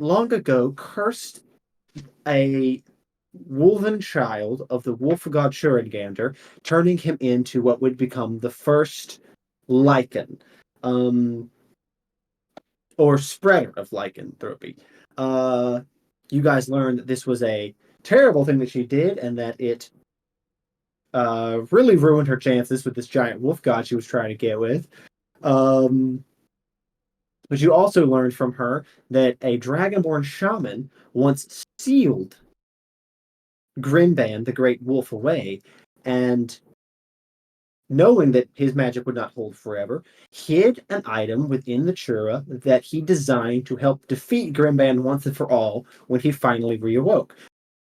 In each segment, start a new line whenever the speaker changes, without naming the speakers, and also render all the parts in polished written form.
long ago cursed a wolven child of the wolf god Shurigander, turning him into what would become the first lichen, um, or spreader of lycanthropy. Uh, you guys learned that this was a terrible thing that she did, and that it really ruined her chances with this giant wolf god she was trying to get with. Um, but you also learned from her that a dragonborn shaman once sealed Grimban, the great wolf, away, and knowing that his magic would not hold forever, hid an item within the Chura that he designed to help defeat Grimban once and for all when he finally reawoke.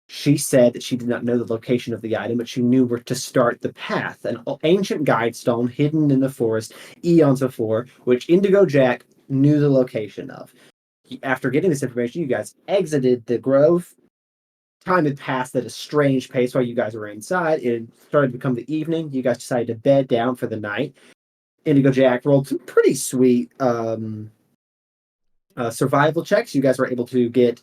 She said that she did not know the location of the item, but she knew where to start the path, an ancient guide stone hidden in the forest eons before, which Indigo Jack knew the location of. After getting this information, you guys exited the grove. Time had passed at a strange pace while you guys were inside. It started to become the evening. You guys decided to bed down for the night. Indigo Jack rolled some pretty sweet survival checks. You guys were able to get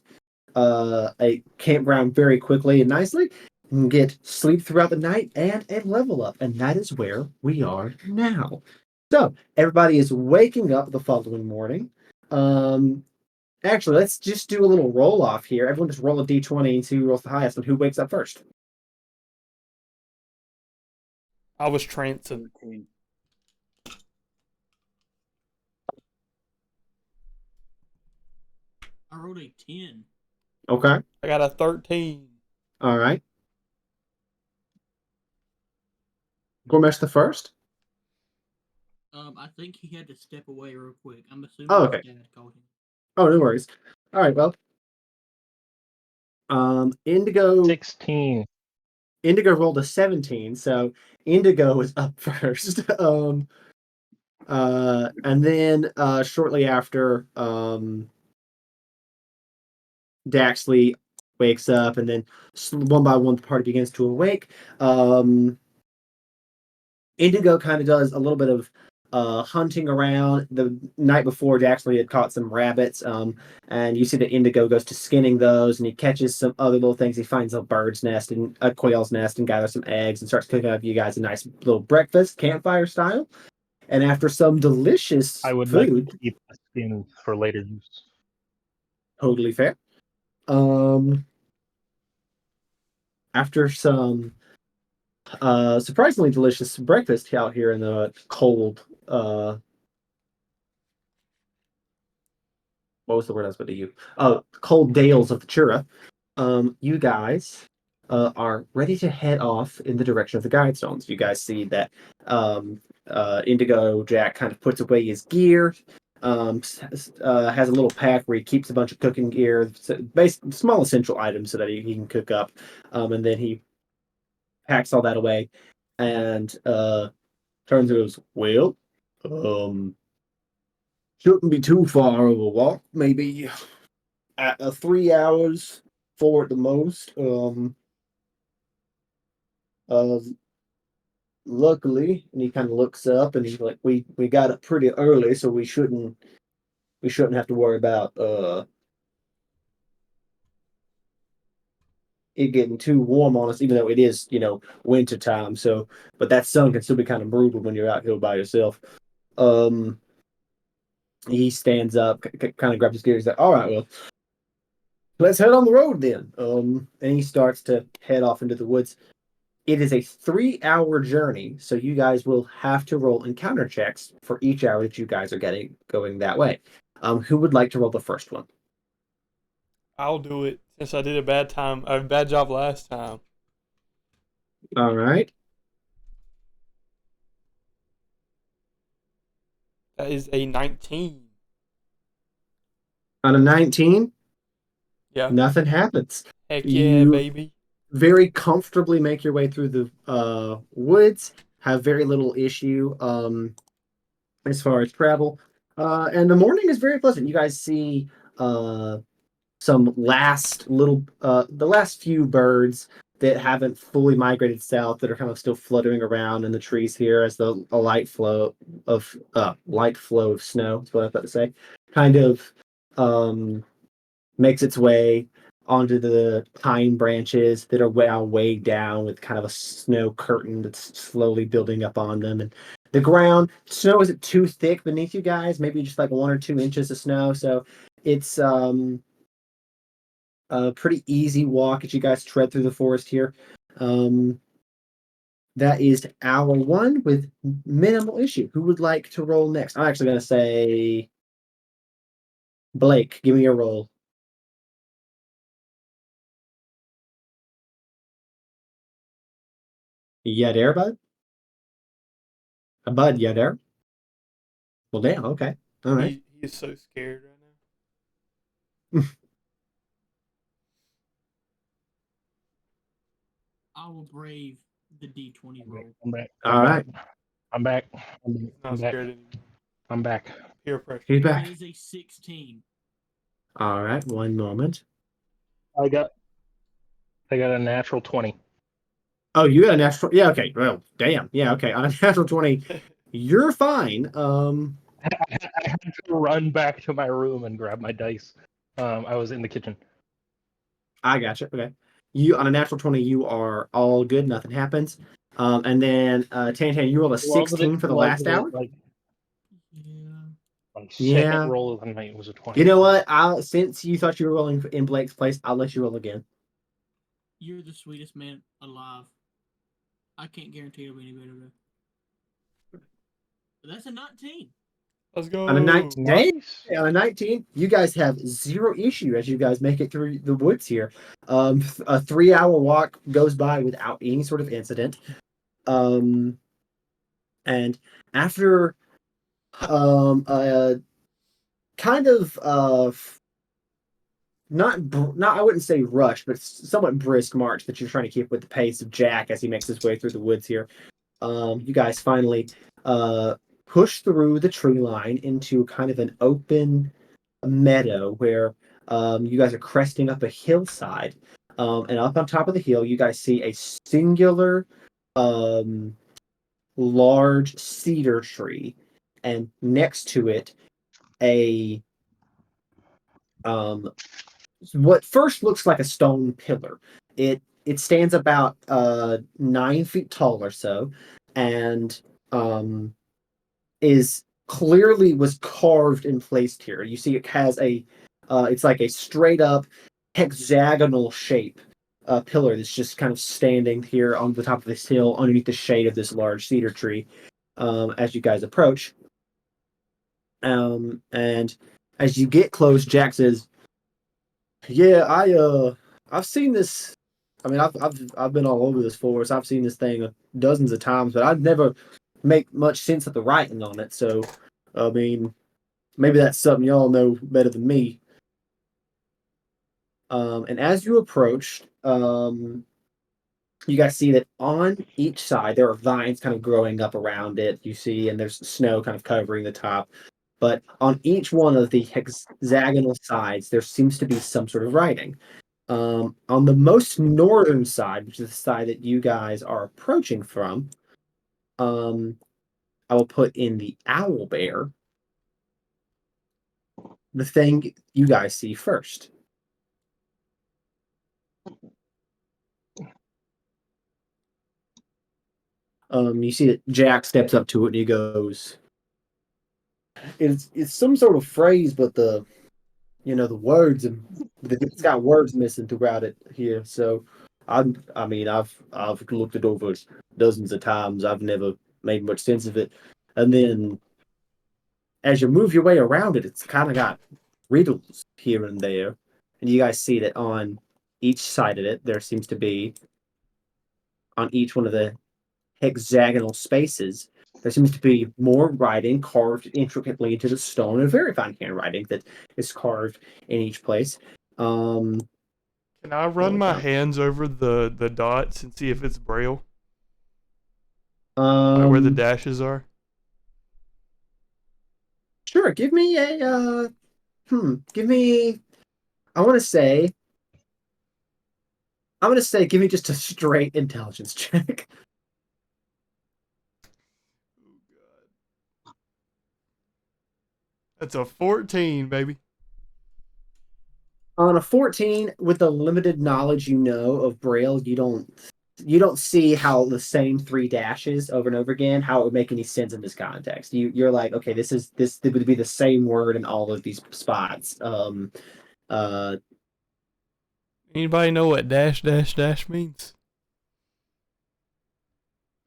a campground very quickly and nicely, and get sleep throughout the night and a level up. And that is where we are now. So everybody is waking up the following morning. Actually, let's just do a little roll off here. Everyone just roll a d20 and see who rolls the highest and who wakes up first.
I was trancing.
I rolled a 10.
Okay.
I got a 13.
All right. Gormesh the first.
I think he had to step away real quick. I'm assuming
Oh, okay.
his dad called him.
Oh, no worries. All right. Well, Indigo
16.
Indigo rolled a 17, so Indigo is up first. And then shortly after, Daxley wakes up, and then one by one the party begins to awake. Indigo kind of does a little bit of hunting around. The night before, Daxley had caught some rabbits, and you see that Indigo goes to skinning those, and he catches some other little things. He finds a bird's nest and a quail's nest and gathers some eggs and starts cooking up you guys a nice little breakfast, campfire style. And after some delicious
I would like
food,
to keep the skin for later use.
totally fair. After some surprisingly delicious breakfast out here in the cold, what was the word I was going to use? Cold dales of the Chura. You guys are ready to head off in the direction of the guide stones. You guys see that Indigo Jack kind of puts away his gear, has a little pack where he keeps a bunch of cooking gear, small essential items so that he can cook up, and then he packs all that away and turns and goes, well, um, shouldn't be too far of a walk, maybe at 3 hours, 4 at the most. Uh, Luckily, and he kind of looks up and he's like, we got up pretty early, so we shouldn't have to worry about it getting too warm on us, even though it is, winter time. So, but that sun can still be kind of brutal when you're out here by yourself. Um, he stands up, kind of grabs his gear. He's like, "All right, well, let's head on the road then." And he starts to head off into the woods. It is a 3-hour journey, so you guys will have to roll encounter checks for each hour that you guys are going that way. Who would like to roll the first one?
I'll do it since I did a bad job last time.
All right.
That is a 19.
On a 19,
Yeah.
nothing happens.
Heck yeah, baby.
Very comfortably make your way through the woods, have very little issue as far as travel. And the morning is very pleasant. You guys see some the last few birds that haven't fully migrated south that are kind of still fluttering around in the trees here as a light flow of snow, is what I was about to say, kind of makes its way onto the pine branches that are now weighed down with kind of a snow curtain that's slowly building up on them. And the ground, snow isn't too thick beneath you guys, maybe just like 1 or 2 inches of snow. So it's a pretty easy walk as you guys tread through the forest here. That is hour one with minimal issue. Who would like to roll next? I'm actually going to say Blake, give me a roll. Yeah, there, bud? A bud, yeah, there? Well, damn, okay. All right.
He is so scared right now.
I will brave the D20 roll.
I'm back.
All right.
I'm back.
He's not
I'm back.
scared anymore.
I'm back.
Peer pressure.
He's
It
back.
is a 16.
All right, one moment.
I got a natural 20.
Oh, you got a natural. Yeah, okay. Well, damn. Yeah, okay. On a natural 20, you're fine.
I had to run back to my room and grab my dice. I was in the kitchen.
I gotcha. Okay. You on a natural 20, you are all good. Nothing happens. And then Tan, you rolled a 16 for the last hour.
Like
Yeah.
my
Yeah.
second roll of the night was a 20.
You know what? Since you thought you were rolling in Blake's place, I'll let you roll again.
You're the sweetest man alive. I can't guarantee it'll be any better though. But that's a 19.
Let's go.
On a 19,
Nice.
on a 19, you guys have zero issue as you guys make it through the woods here. A 3-hour walk goes by without any sort of incident. And after kind of not I wouldn't say rush, but somewhat brisk march that you're trying to keep with the pace of Jack as he makes his way through the woods here. You guys finally push through the tree line into kind of an open meadow where you guys are cresting up a hillside. And up on top of the hill, you guys see a singular large cedar tree, and next to it, a what first looks like a stone pillar. It stands about 9 feet tall or so, and is clearly was carved and placed here. You see, it has it's like a straight up hexagonal shape pillar that's just kind of standing here on the top of this hill underneath the shade of this large cedar tree. As you guys approach, and as you get close, Jack says, "Yeah, I've seen this. I mean, I've been all over this forest. I've seen this thing dozens of times, but I've never make much sense of the writing on it. So, I mean, maybe that's something y'all know better than me." And as you approach, you guys see that on each side there are vines kind of growing up around it. You see, and there's snow kind of covering the top. But on each one of the hexagonal sides, there seems to be some sort of writing. On the most northern side, which is the side that you guys are approaching from, I will put in the owl bear the thing you guys see first. You see that Jack steps up to it and he goes, "It's some sort of phrase, but the words and it's got words missing throughout it here. So I've looked it over dozens of times. I've never made much sense of it. And then as you move your way around it, it's kind of got riddles here and there. And you guys see that on each side of it, there seems to be on each one of the hexagonal spaces, there seems to be more writing carved intricately into the stone, a very fine handwriting that is carved in each place.
Can I run my hands over the dots and see if it's braille? Like where the dashes are?
Sure, give me a give me I want to say give me just a straight intelligence check.
That's a 14, baby.
On a 14, with the limited knowledge you know of Braille, you don't see how the same three dashes over and over again, how it would make any sense in this context. You're like, okay, this would be the same word in all of these spots. Uh
Anybody know what dash dash dash means?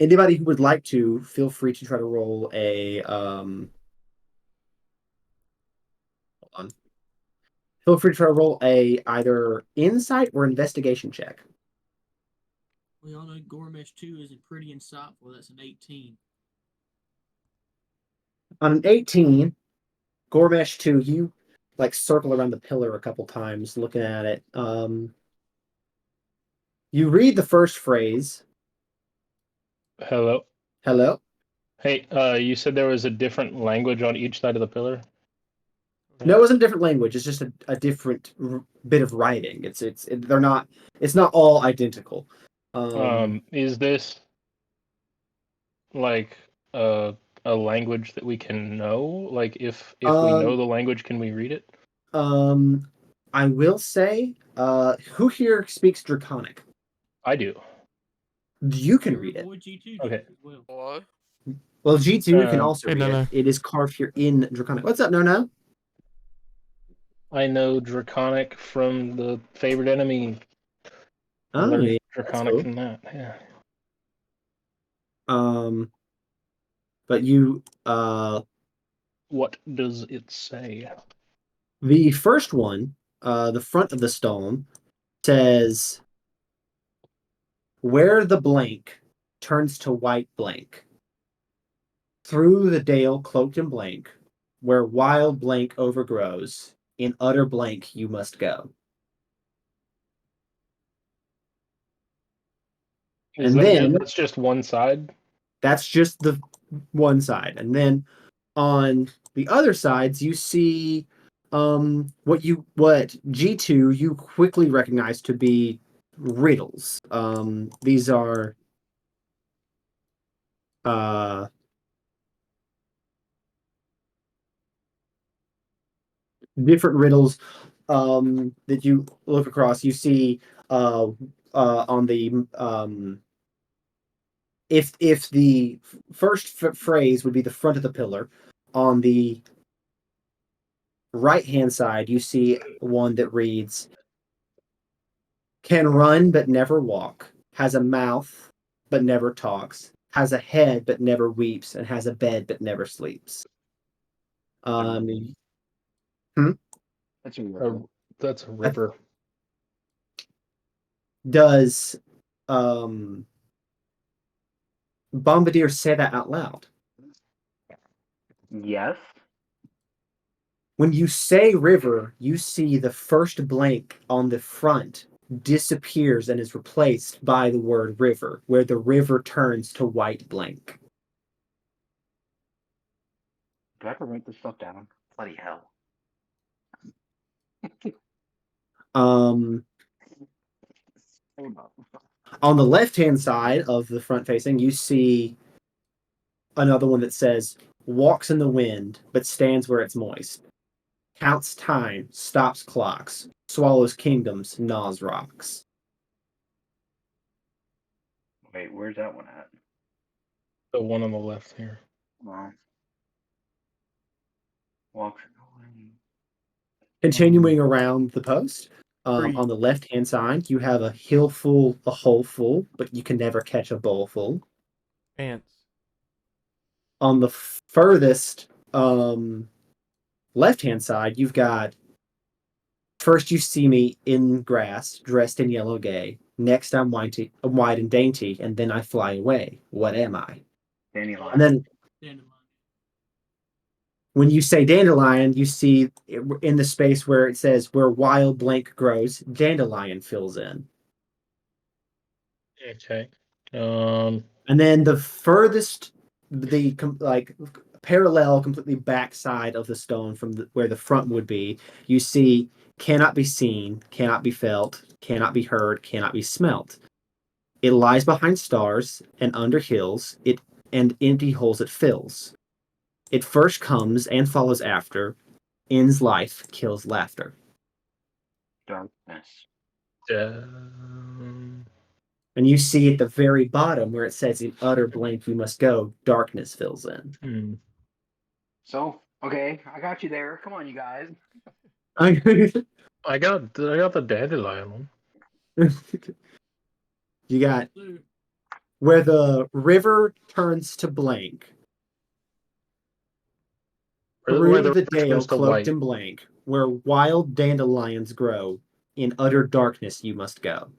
Anybody who would like to, feel free to try to roll a hold on. Feel free to try to roll a either insight or investigation check.
We all know Gormesh 2 is pretty insightful. That's an 18.
On an 18, Gormesh 2, you like circle around the pillar a couple times looking at it. You read the first phrase.
Hello.
Hello?
Hey, you said there was a different language on each side of the pillar?
No, it wasn't a different language. It's just a different bit of writing. They're not. It's not all identical.
Is this like a language that we can know? Like, if we know the language, can we read it?
I will say, who here speaks Draconic?
I do.
You can read it.
Boy G2
Okay.
does as well.
What?
Well, G2 can also
Hey,
read
no.
it. It is carved here in Draconic. What's up, No?
I know Draconic from the favorite enemy. I
Oh,
learned
yeah, that's
Draconic
cool.
from that. Yeah.
But you,
What does it say?
the first one, the front of the stone says, "Where the blank turns to white blank, through the dale cloaked in blank, where wild blank overgrows, in utter blank you must go." And then
That's just one side?
that's just the one side. And then on the other sides, you see what G2 you quickly recognize to be riddles. These are uh different riddles that you look across. You see on the if the first phrase would be the front of the pillar, on the right hand side you see one that reads, "Can run but never walk, has a mouth but never talks, has a head but never weeps, and has a bed but never sleeps." Um, hmm?
That's a
That's a ripper.
Does Bombardier say that out loud?
Yes.
When you say river, you see the first blank on the front disappears and is replaced by the word river, where the river turns to white blank.
Do I have to write this stuff down? Bloody hell.
Um,
Hold up.
on the left-hand side of the front facing, you see another one that says, "Walks in the wind, but stands where it's moist. Counts time, stops clocks, swallows kingdoms, gnaws rocks."
Wait, where's that one at?
The one on the left here.
Well, walks in the wind.
Continuing around the post,
Free.
on the left-hand side, you have a hill full, a hole full, but you can never catch a bowl full.
Ants.
On the furthest left-hand side, you've got, "First you see me in grass, dressed in yellow gay. Next I'm wide and dainty, and then I fly away. What am I?"
Dandelion.
And then
Dandelion.
when you say dandelion, you see in the space where it says, "Where wild blank grows, dandelion fills in."
Okay.
And then the furthest, like parallel, completely back side of the stone from where the front would be, you see, "Cannot be seen, cannot be felt, cannot be heard, cannot be smelt. It lies behind stars and under hills, it and empty holes it fills. It first comes and follows after, ends life, kills laughter."
darkness.
Um,
And you see at the very bottom where it says in utter blank you must go, darkness fills in.
hmm.
So, okay, I got you there. Come on, you guys.
I got the dandelion one.
You got
So,
where the river turns to blank,
Where
through
the
the
river
dale
turns to
cloaked
white.
in blank, where wild dandelions grow, in utter darkness you must go.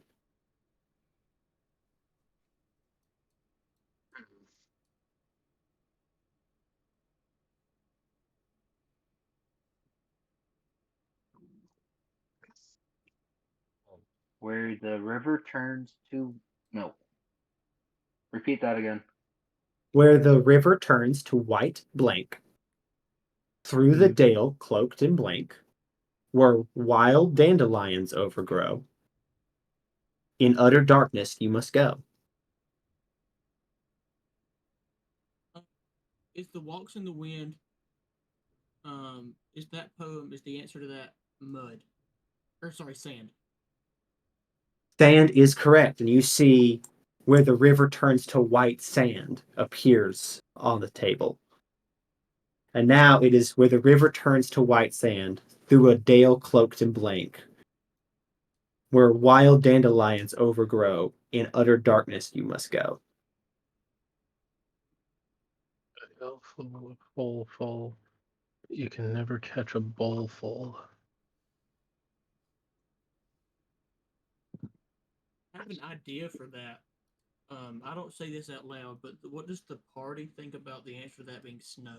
Where the river turns to. No. Repeat that again.
Where the river turns to white blank, through the
Mhm.
dale cloaked in blank, where wild dandelions overgrow, in utter darkness you must go.
is the Walks in the Wind, is that poem, is the answer to that mud? Or, sorry, sand.
Sand is correct, and you see where the river turns to white sand appears on the table. And now it is where the river turns to white sand through a dale cloaked in blank, where wild dandelions overgrow, in utter darkness you must go.
Full. You can never catch a bowl full.
I have an idea for that. I don't say this out loud, but what does the party think about the answer to that being snow?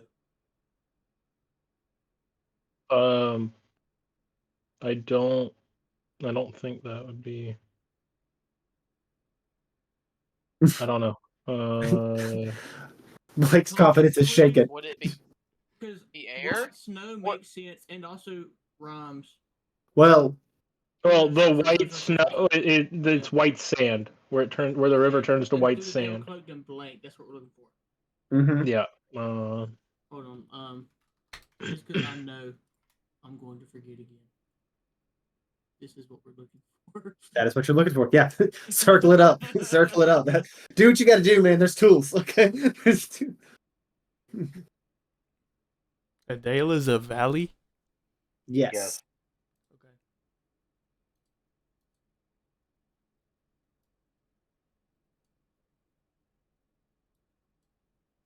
Um, I don't think that would be. I don't know.
Blake's confidence is shaken.
Would it be
Because
the air?
white snow
What-
makes sense and also rhymes.
Well,
Well,
Those
the
are-
white
those are
snow,
confusing.
it's white sand where the river turns to
And
white
through the dale
sand.
cloaked in blank. That's what we're looking for.
mhm.
Yeah.
Hold on. Just because I know I'm going to forget again. This is what we're looking for.
That is what you're looking for. Yeah. Circle it up. Circle it up. Do what you got to do, man. There's tools. Okay. There's
A dale is a valley.
yes.
Yes.
Okay.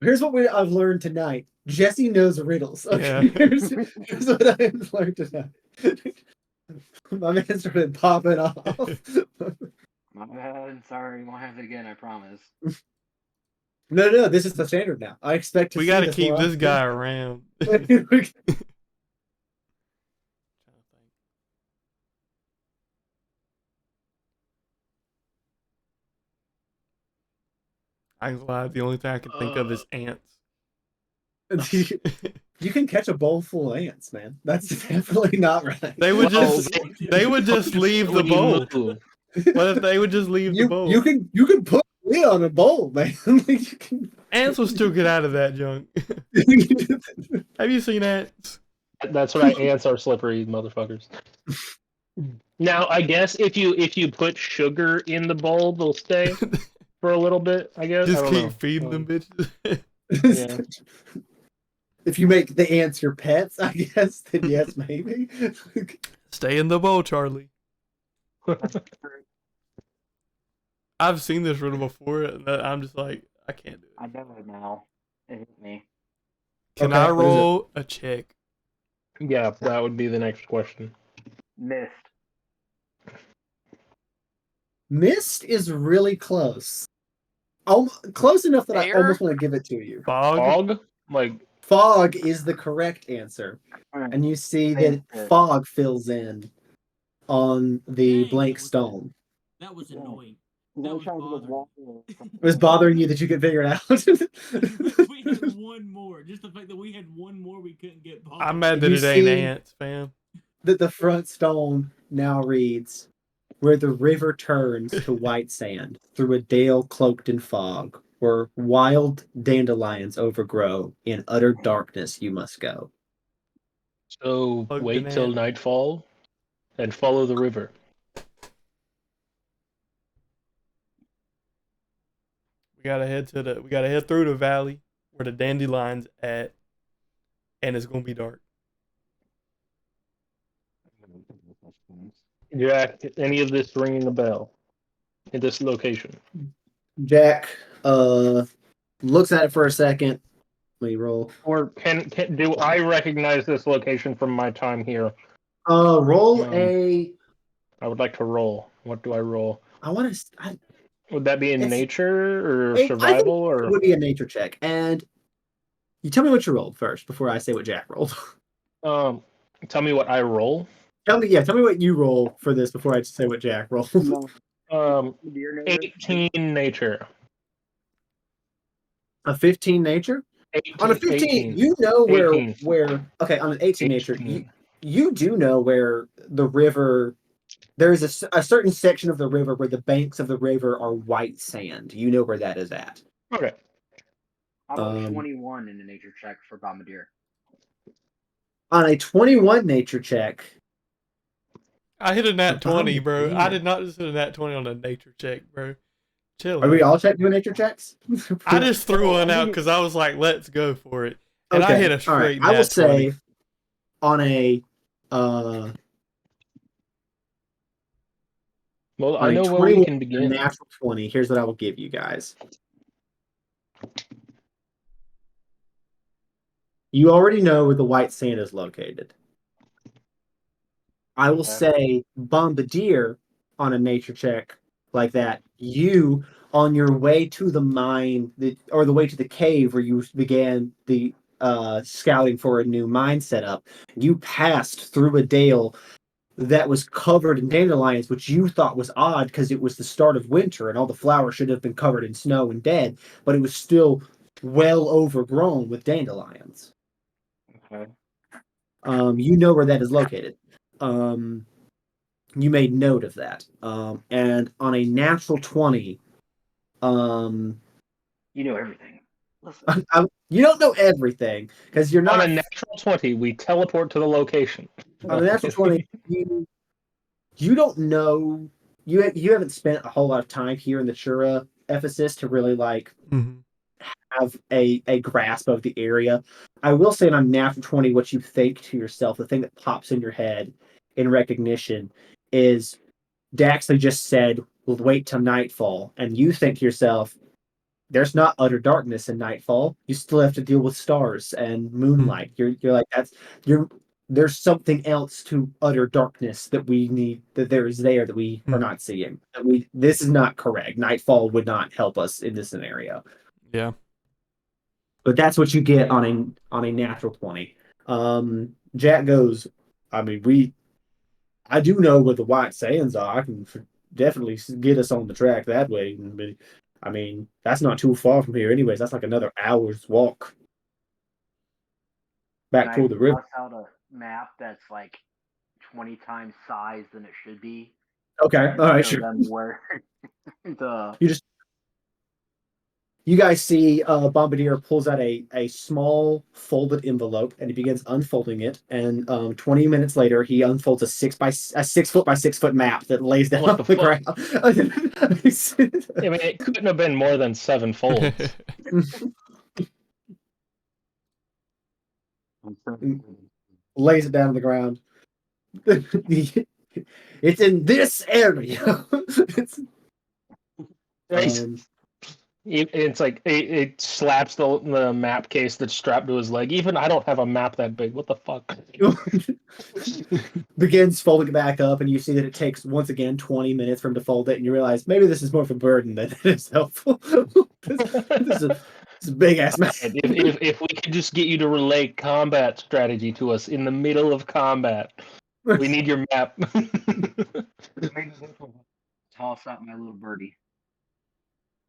Here's what I've learned tonight. Jesse knows riddles. Okay.
Yeah.
Here's what I've learned tonight. My man started popping off.
My bad. Sorry, won't have it again. I promise.
No. This is the standard now. I expect to
We
see
got to
this
keep
more
this
often.
guy around. I ain't gonna lie, the only thing I can think of is ants.
You can catch a bowl full of ants, man. That's definitely not right.
They would
Well,
just they would just leave the
when you
bowl.
move.
What if they would just leave the bowl?
You can put lid on a bowl, man. Like, you can...
Ants will still get out of that junk. Have you seen ants?
That's right. Ants are slippery motherfuckers. Now, I guess if you put sugar in the bowl, they'll stay for a little bit. I guess.
Just
I don't
keep
know.
feeding them bitches.
Yeah.
If you make the ants your pets, I guess, then yes, maybe.
Stay in the bowl, Charlie. I've seen this riddle before, and I'm just like, I can't do it.
I know it now. It hit me.
Can
Okay,
I
what is it?
roll a check?
Yeah, that would be the next question.
Missed.
Mist is really close. Close enough that I
Air?
almost want to give it to you.
Fog?
Fog? Like,
Fog is the correct answer. And you see that fog fills in on the
Dang,
blank
that was-
stone.
That was
Yeah.
annoying.
I
That
was
was
trying to get
bothering.
water.
It was bothering you that you could figure it out.
We had one more. Just the fact that we had one more we couldn't get bothered.
I'm mad that
You
it ain't
see-
ants, fam.
That the front stone now reads, where the river turns to white sand, through a dale cloaked in fog, where wild dandelions overgrow, in utter darkness you must go.
so
Cloaked
wait
in
till
ants.
nightfall. and follow the river.
We gotta head through the valley where the dandelion's at, and it's gonna be dark.
Jack, any of this ringing a bell in this location?
Jack looks at it for a second. Let me roll.
Or can do I recognize this location from my time here?
Roll
Um,
a.
I would like to roll. What do I roll?
I want to.
Would that be in
It's-
nature or
I think
survival
it
or?
would be a nature check. And you tell me what you rolled first before I say what Jack rolled.
Tell me what I roll.
Tell me what you roll for this before I say what Jack rolled.
Deer native.
18 nature.
A 15 nature?
18,
On a 15,
18.
you know
18.
where okay, on an 18 nature,
18.
you do know where the river there's a certain section of the river where the banks of the river are white sand. You know where that is at.
Okay.
How about
Um,
21 in the nature check for Bombardier?
On a 21 nature check,
I hit a nat 20, bro.
Bombardier.
I did not just hit a nat 20 on a nature check, bro. Chill
are we
out.
all doing nature checks?
I just threw one out because I was like, let's go for it. And I
Okay,
hit a
all right.
straight
I will
nat 20.
say on a uh
Well,
on
I
a
know where we
21
can
a
begin.
natural 20, here's what I will give you guys. You already know where the white sand is located. I will
Okay.
say Bombardier on a nature check like that, you on your way to the mine or the way to the cave where you began the scouting for a new mine setup, you passed through a dale that was covered in dandelions, which you thought was odd because it was the start of winter and all the flowers should have been covered in snow and dead, but it was still well overgrown with dandelions.
Okay.
You know where that is located. You made note of that. And on a natural 20,
You know everything. Listen.
you don't know everything because you're
On
not
a natural 20, we teleport to the location.
on a natural 20. You don't know. You haven't spent a whole lot of time here in the Chura Ephesus to really like
Mhm.
have a grasp of the area. I will say on natural 20, what you think to yourself, the thing that pops in your head in recognition is Daxley just said, we'll wait till nightfall. And you think to yourself, there's not utter darkness in nightfall. You still have to deal with stars and moonlight. You're like, there's something else to utter darkness that we need, that there is there that we are not seeing. This is not correct. Nightfall would not help us in this scenario.
Yeah.
But that's what you get on a natural 20. Jack goes, I mean, I do know what the white sands are. I can definitely get us on the track that way. I mean, that's not too far from here, anyways. That's like another hour's walk back
Can I
toward the river.
bust out a map that's like 20 times size than it should be?
Okay,
And
all right,
show
sure.
them where the
You guys see Bombardier pulls out a small folded envelope and he begins unfolding it. And 20 minutes later, he unfolds a 6 foot by 6 foot map that lays down
What
on
the
the
fuck?
ground.
I mean, it couldn't have been more than 7 folds.
Lays it down on the ground. It's in this area.
It's like it slaps the map case that's strapped to his leg. Even I don't have a map that big. What the fuck?
Begins folding it back up, and you see that it takes once again 20 minutes for him to fold it, and you realize maybe this is more of a burden than it is helpful. This is a big ass map.
If we could just get you to relay combat strategy to us in the middle of combat, we need your map.
toss out my little birdie.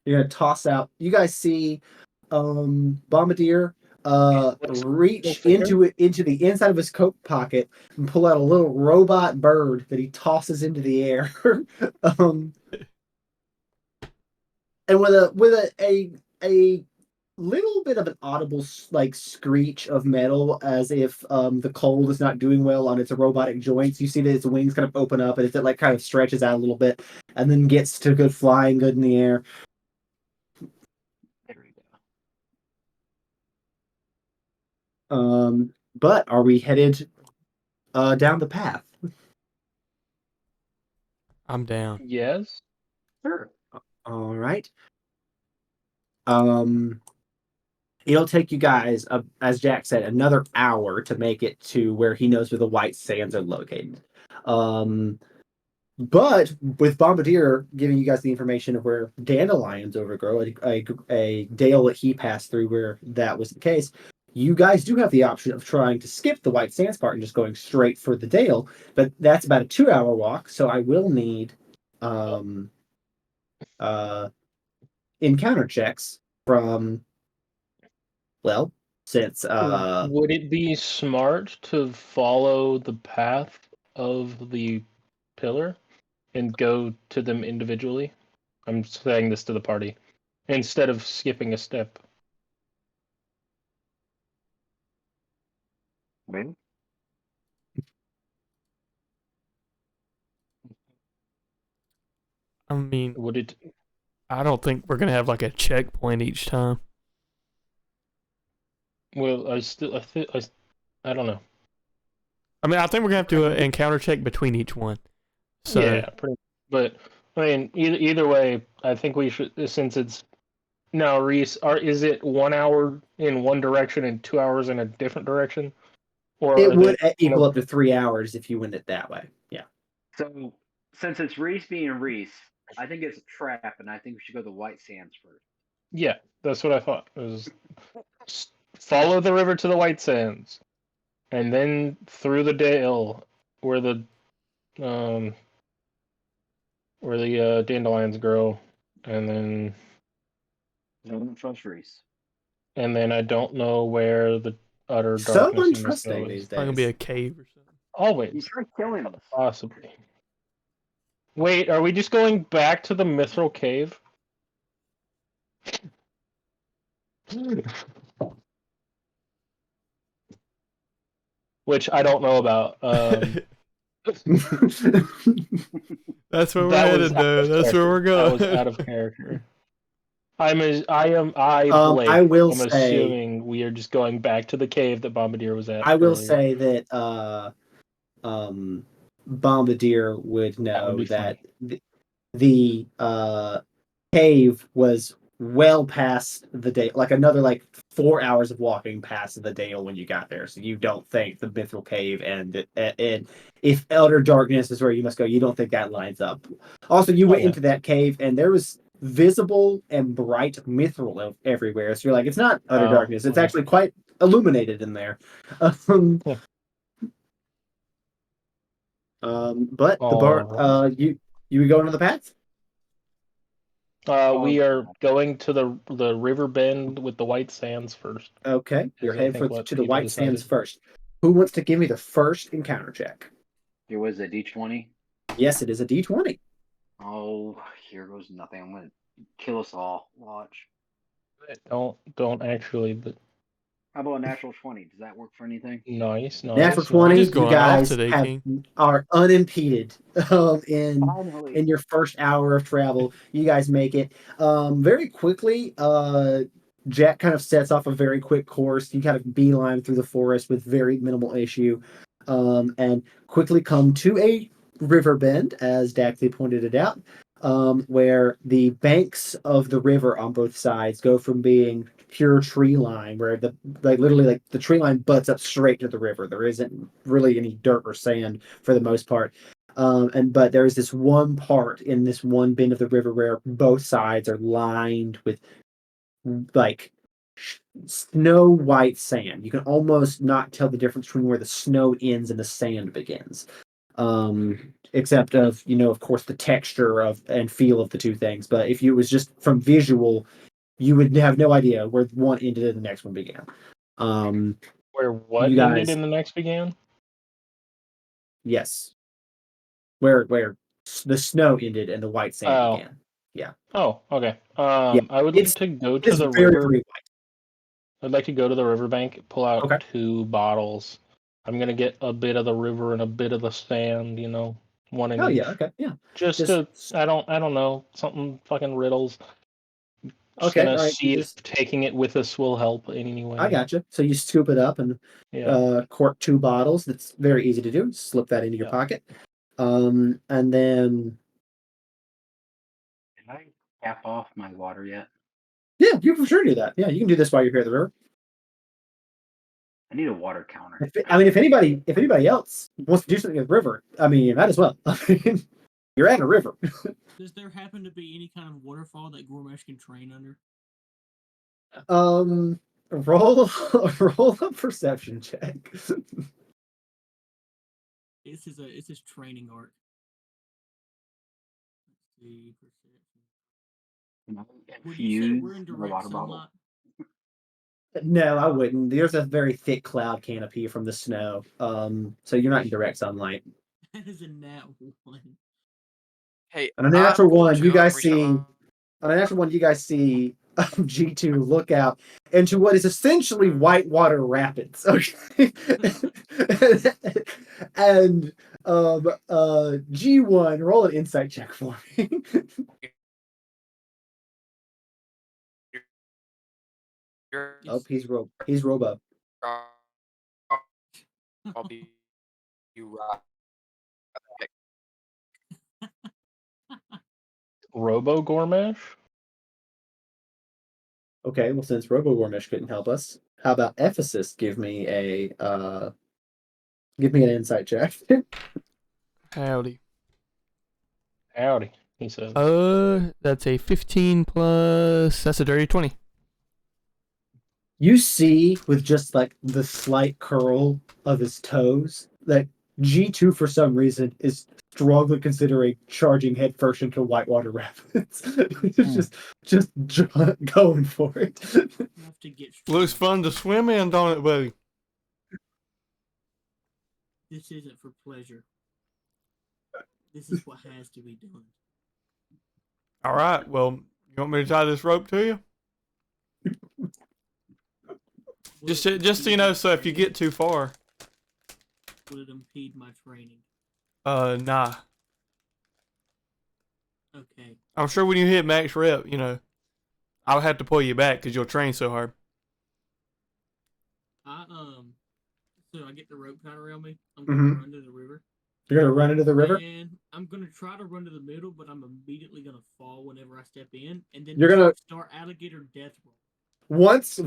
You're gonna toss out. You guys see Bombardier reach into the inside of his coat pocket and pull out a little robot bird that he tosses into the air. And with a little bit of an audible like screech of metal, as if the cold is not doing well on its robotic joints. You see that its wings kind of open up, and it like kind of stretches out a little bit, and then gets to good flying good in the air.
There we go.
But are we headed down the path?
I'm down.
Yes.
Sure.
All right. It'll take you guys, as Jack said, another hour to make it to where he knows where the white sands are located. But with Bombardier giving you guys the information of where dandelions overgrow, a dale that he passed through where that was the case, you guys do have the option of trying to skip the white sands part and just going straight for the dale. But that's about a 2-hour walk, so I will need encounter checks from, well, since
Would it be smart to follow the path of the pillar and go to them individually? I'm saying this to the party instead of skipping a step.
Wait.
I mean,
Would it?
I don't think we're gonna have like a checkpoint each time.
Well, I don't know.
I mean, I think we're gonna have to encounter check between each one. So
Yeah, pretty. But I mean, either way, I think we should, since it's now Reese. Is it 1 hour in one direction and 2 hours in a different direction, or
it
are
would
they,
equal up to 3 hours if you went it that way. Yeah.
So since it's Reese being Reese, I think it's a trap, and I think we should go to the White Sands first.
Yeah, that's what I thought. It was follow the river to the White Sands, and then through the dale where the dandelions grow, and then
I don't trust Reese.
I don't know where the utter darkness
So
and the
interesting
snow
these
is.
probably gonna be a
days.
cave or something.
You
Always,
tried killing us.
possibly. Wait, are we just going back to the mithril cave? Which I don't know about.
That's where we're
That was
headed,
out
though.
of
That's where we're
character.
going.
That was out of character. Blake,
I will
I'm
say,
assuming we are just going back to the cave that Bombardier was at.
I will
earlier.
say that Bombardier would
That would
know
be
that
funny.
the cave was well past the day, like another like 4 hours of walking past the dale when you got there. So you don't think the mithril cave and if Elder Darkness is where you must go, you don't think that lines up. Also, you went
yeah.
into that cave and there was visible and bright mithril everywhere. So you're like, it's not Utter
Oh,
Darkness. It's
okay.
actually quite illuminated in there.
Yeah.
But the bar,
Alright.
you would go into the path.
We are going to the river bend with the white sands first.
Okay, you're
I
headed
think what
to the
people
White Sands
decided.
first. Who wants to give me the first encounter check?
It was a D20.
Yes, it is a D20.
Oh, here goes nothing. I'm gonna kill us all. Watch.
Don't actually, but
How about a natural 20? Does that work for anything?
nice.
Natural
We're
20.
just
You
going off
guys
today, King.
are unimpeded in
Finally.
your first hour of travel. You guys make it very quickly. Jack kind of sets off a very quick course. You kind of beeline through the forest with very minimal issue, and quickly come to a river bend, as Daxley pointed it out, where the banks of the river on both sides go from being pure tree line, where the literally the tree line butts up straight to the river. There isn't really any dirt or sand for the most part. But there is this one part in this one bend of the river where both sides are lined with like snow white sand. You can almost not tell the difference between where the snow ends and the sand begins. Except of, of course, the texture of and feel of the two things. But if you was just from visual, you would have no idea where one ended and the next one began.
Where what
You
ended
guys,
and the next began?
yes, where the snow ended and the white sand
Oh.
began. Yeah.
Oh, okay.
Yeah.
I would like to go to
It's
the
very,
river.
very white.
I'd like to go to the riverbank, pull out
Okay.
2 bottles. I'm gonna get a bit of the river and a bit of the sand, one in
Oh
each.
yeah, okay, yeah.
Just to, I don't know, something fucking riddles. Just
Okay,
gonna
all right. You
see if
just
taking it with us will help in any way.
I gotcha. So you scoop it up and
Yeah.
cork 2 bottles. That's very easy to do. Slip that into your
Yeah.
pocket. And then
Did I cap off my water yet?
yeah, you can for sure do that. Yeah, you can do this while you're here at the river.
I need a water counter.
If anybody else wants to do something at the river, I mean, you might as well. I mean, you're at a river.
Does there happen to be any kind of waterfall that Gormesh can train under?
Roll a perception check.
It's his training arc. Let's see, perception.
Can I
Would you say
infuse
we're in
the
direct
water bottle?
sunlight?
No, I wouldn't. There's a very thick cloud canopy from the snow. So you're not in direct sunlight.
That is a nat 1.
Hey,
On a natural
I'm going
one,
to
you guys
reach
see.
out-
On a natural one, you guys see G2 look out into what is essentially whitewater rapids. Okay, and G1, roll an insight check for me.
You're-
Oh, he's Robo.
I'll be you right.
Robo Gourmesh?
Okay, well since Robo Gormish couldn't help us, how about Ephesus give me an insight check?
Howdy.
Howdy, he says.
That's a 15 plus. That's a dirty 20.
You see with just like the slight curl of his toes that G2 for some reason is strongly considering charging headfirst into whitewater rapids. It's just going for it.
You have to get
Looks fun to swim in, don't it, buddy?
This isn't for pleasure. This is what has to be done.
All right. Well, you want me to tie this rope to you? Just so you know, so if you get too far.
Would it impede my training?
Nah.
Okay.
I'm sure when you hit max rep, I'll have to pull you back because you'll train so hard.
So I get the rope tied around me. I'm gonna run to the river.
You're gonna run into the river?
And I'm gonna try to run to the middle, but I'm immediately gonna fall whenever I step in, and then
You're gonna
start alligator death roll.
once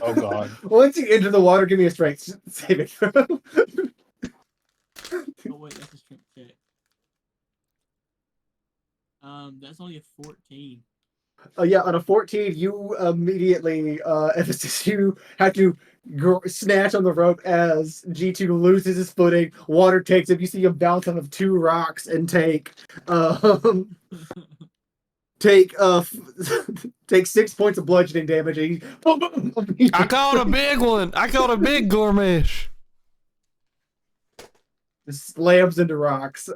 Oh god.
once you enter the water, give me a strength saving throw.
Oh wait, that's a strength check. That's only a 14.
Yeah, on a 14, you immediately, Ephesus, you have to snatch on the rope as G2 loses his footing. Water takes him. You see him bounce off of 2 rocks and take take 6 points of bludgeoning damage. And
I caught a big one. I caught a big gourmesh.
slams into rocks.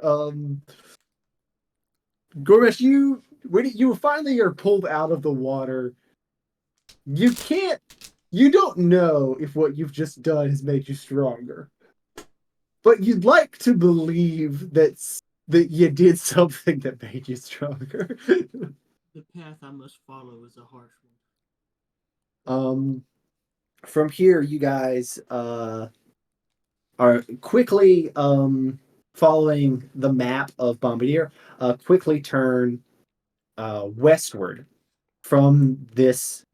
Gourmesh, when you finally are pulled out of the water, you don't know if what you've just done has made you stronger, but you'd like to believe that you did something that made you stronger.
The path I must follow is a harsh one.
From here, you guys are quickly following the map of Bombardier. Quickly turn westward from this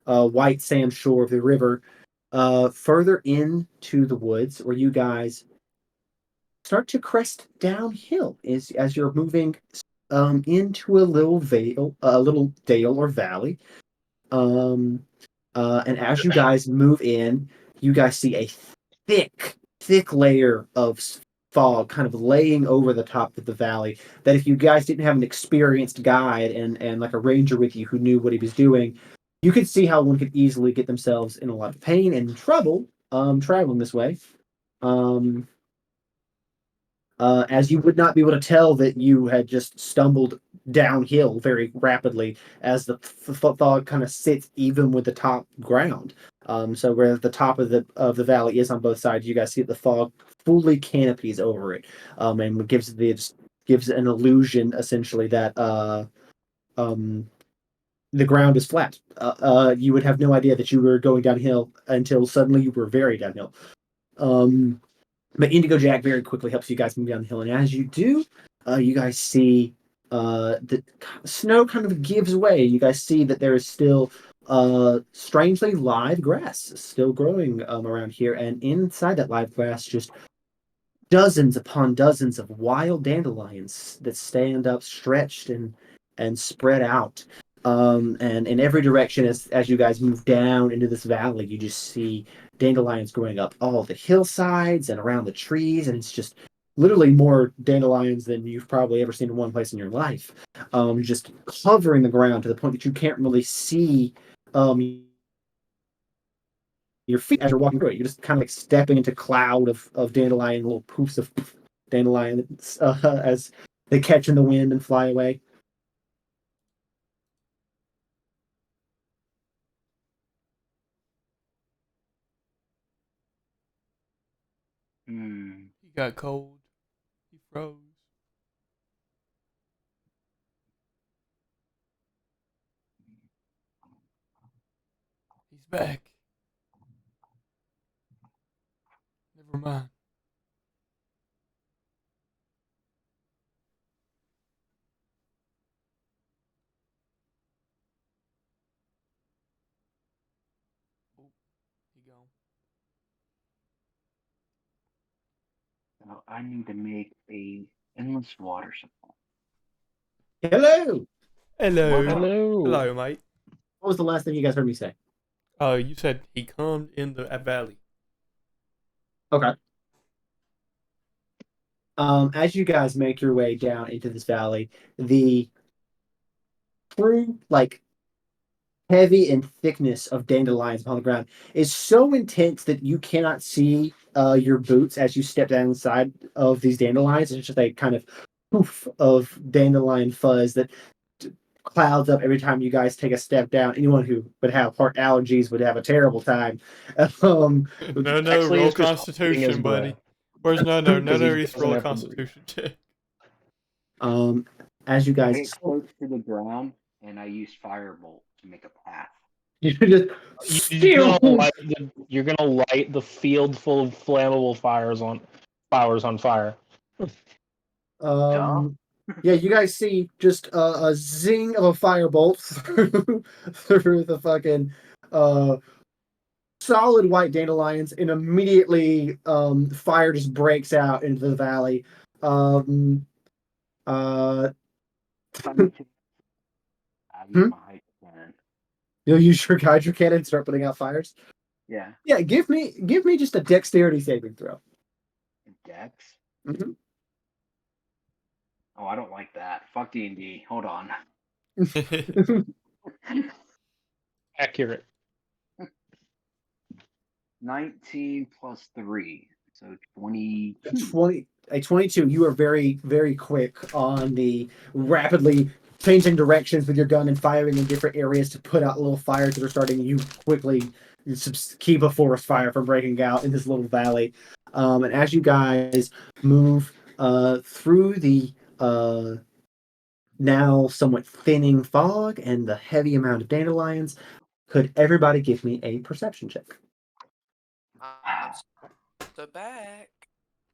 white sand shore of the river, further into the woods, where you guys start to crest downhill as you're moving into a little dale or valley. And as you guys move in, you guys see a thick layer of fog kind of laying over the top of the valley, that if you guys didn't have an experienced guide and like a ranger with you who knew what he was doing, you could see how one could easily get themselves in a lot of pain and trouble traveling this way. As you would not be able to tell that you had just stumbled downhill very rapidly as the fog kind of sits even with the top ground. So where the top of the valley is on both sides, you guys see the fog fully canopies over it, and gives an illusion essentially that the ground is flat. You would have no idea that you were going downhill until suddenly you were very downhill. But Indigo Jack very quickly helps you guys move down the hill, and as you do, you guys see the snow kind of gives way. You guys see that there is still strangely live grass still growing around here, and inside that live grass, just dozens upon dozens of wild dandelions that stand up stretched and spread out. And in every direction, as you guys move down into this valley, you just see dandelions growing up all the hillsides and around the trees, and it's just literally more dandelions than you've probably ever seen in one place in your life. Just covering the ground to the point that you can't really see your feet as you're walking through it. You're just kind of like stepping into cloud of dandelion, little poofs of dandelion as they catch in the wind and fly away.
He got cold. He froze. He's back. Never mind. Oh, he gone.
So I need to make a endless water supply.
Hello.
Hello.
Hello.
Hello, mate.
What was the last thing you guys heard me say?
You said he come in the valley.
Okay. As you guys make your way down into this valley, the true like heavy and thickness of dandelions upon the ground is so intense that you cannot see your boots as you step down inside of these dandelions. It's just a kind of poof of dandelion fuzz that clouds up every time you guys take a step down. Anyone who would have heart allergies would have a terrible time. Um,
No,
Actually,
roll
it's just holding his
Constitution, buddy.
breath.
Where's no,
Because he
Reese,
doesn't
roll a
have to breathe.
Constitution check.
as you
I
guys
get close to the ground and I use firebolt to make a path.
you just
You're gonna light the field full of flammable flowers on fire.
Yeah, you guys see just a zing of a firebolt through the fucking solid white dandelions, and immediately fire just breaks out into the valley. Um, uh,
I use my hydro cannon.
you'll use your hydro cannon and start putting out fires.
Yeah.
Yeah, give me just a dexterity saving throw.
Dex.
Mhm.
Oh, I don't like that. Fuck D&D. Hold on.
Accurate.
19 plus 3. So 22.
22. You are very, very quick on the rapidly changing directions with your gun and firing in different areas to put out little fires that are starting. You quickly keep a forest fire from breaking out in this little valley. And as you guys move through the now somewhat thinning fog and the heavy amount of dandelions, could everybody give me a perception check?
I'm so back.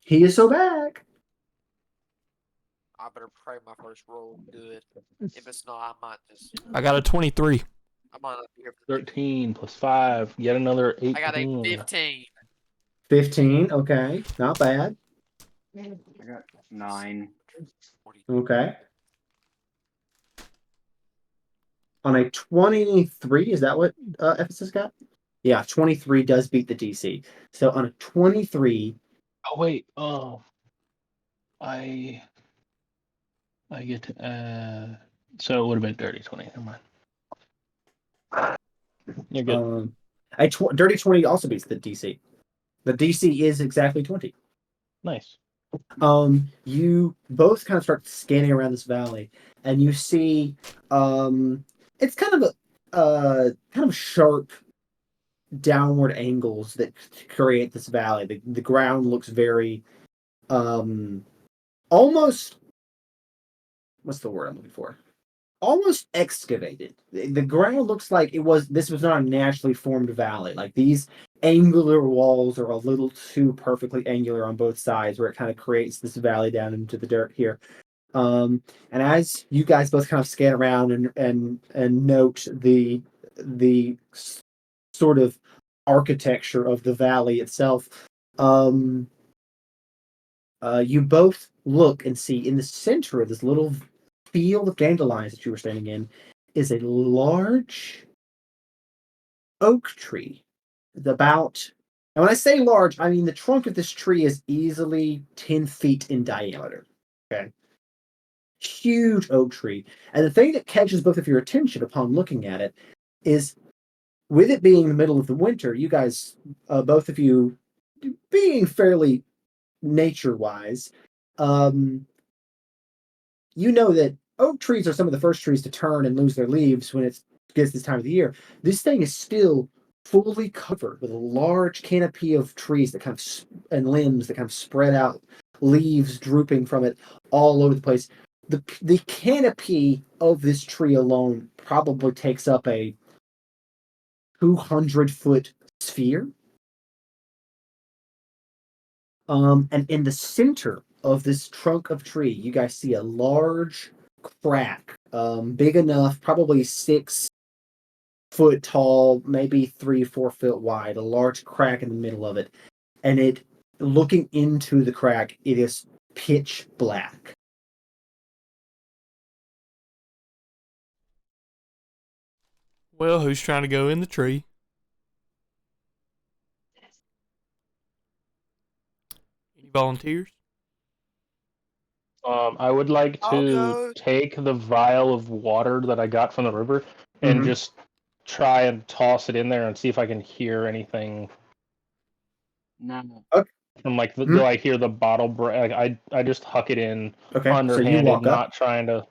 He is so back.
I better pray my first roll good. If it's not, I might just.
I got a 23.
I might not be here for
13 plus 5, yet another 18.
I got a 15.
15. Okay, not bad.
I got 9.
Okay. On a 23, is that what Ephesus got? Yeah, 23 does beat the DC. So on a 23.
Oh wait, I get to so it would have been dirty 20. Never mind. You're good.
Dirty 20 also beats the DC. The DC is exactly 20.
Nice.
You both kind of start scanning around this valley, and you see it's kind of sharp downward angles that create this valley. The ground looks very almost, what's the word I'm looking for? Almost excavated. The ground looks like this was not a naturally formed valley. Like these angular walls are a little too perfectly angular on both sides, where it kind of creates this valley down into the dirt here. And as you guys both kind of scan around and note the sort of architecture of the valley itself, you both look and see in the center of this little field of dandelions that you were standing in is a large oak tree. About, and when I say large, I mean the trunk of this tree is easily 10 feet in diameter. Okay. Huge oak tree. And the thing that catches both of your attention upon looking at it is, with it being the middle of the winter, you guys, both of you, being fairly nature wise, you know that oak trees are some of the first trees to turn and lose their leaves when it gets this time of the year. This thing is still fully covered with a large canopy of trees that kind of and limbs that kind of spread out, leaves drooping from it all over the place. The canopy of this tree alone probably takes up a 200-foot sphere. And in the center of this trunk of tree, you guys see a large crack, big enough, probably 6 foot tall, maybe 3 or 4 foot wide, a large crack in the middle of it. And looking into the crack, it is pitch black.
Well, who's trying to go in the tree? Any volunteers?
I would like
I'll
to
go.
take the vial of water that I got from the river and
Mhm.
just try and toss it in there and see if I can hear anything
No.
from like
Mhm.
do I hear the bottle break? Like, I just huck it in
Okay, so you
underhanded,
walk up,
not trying to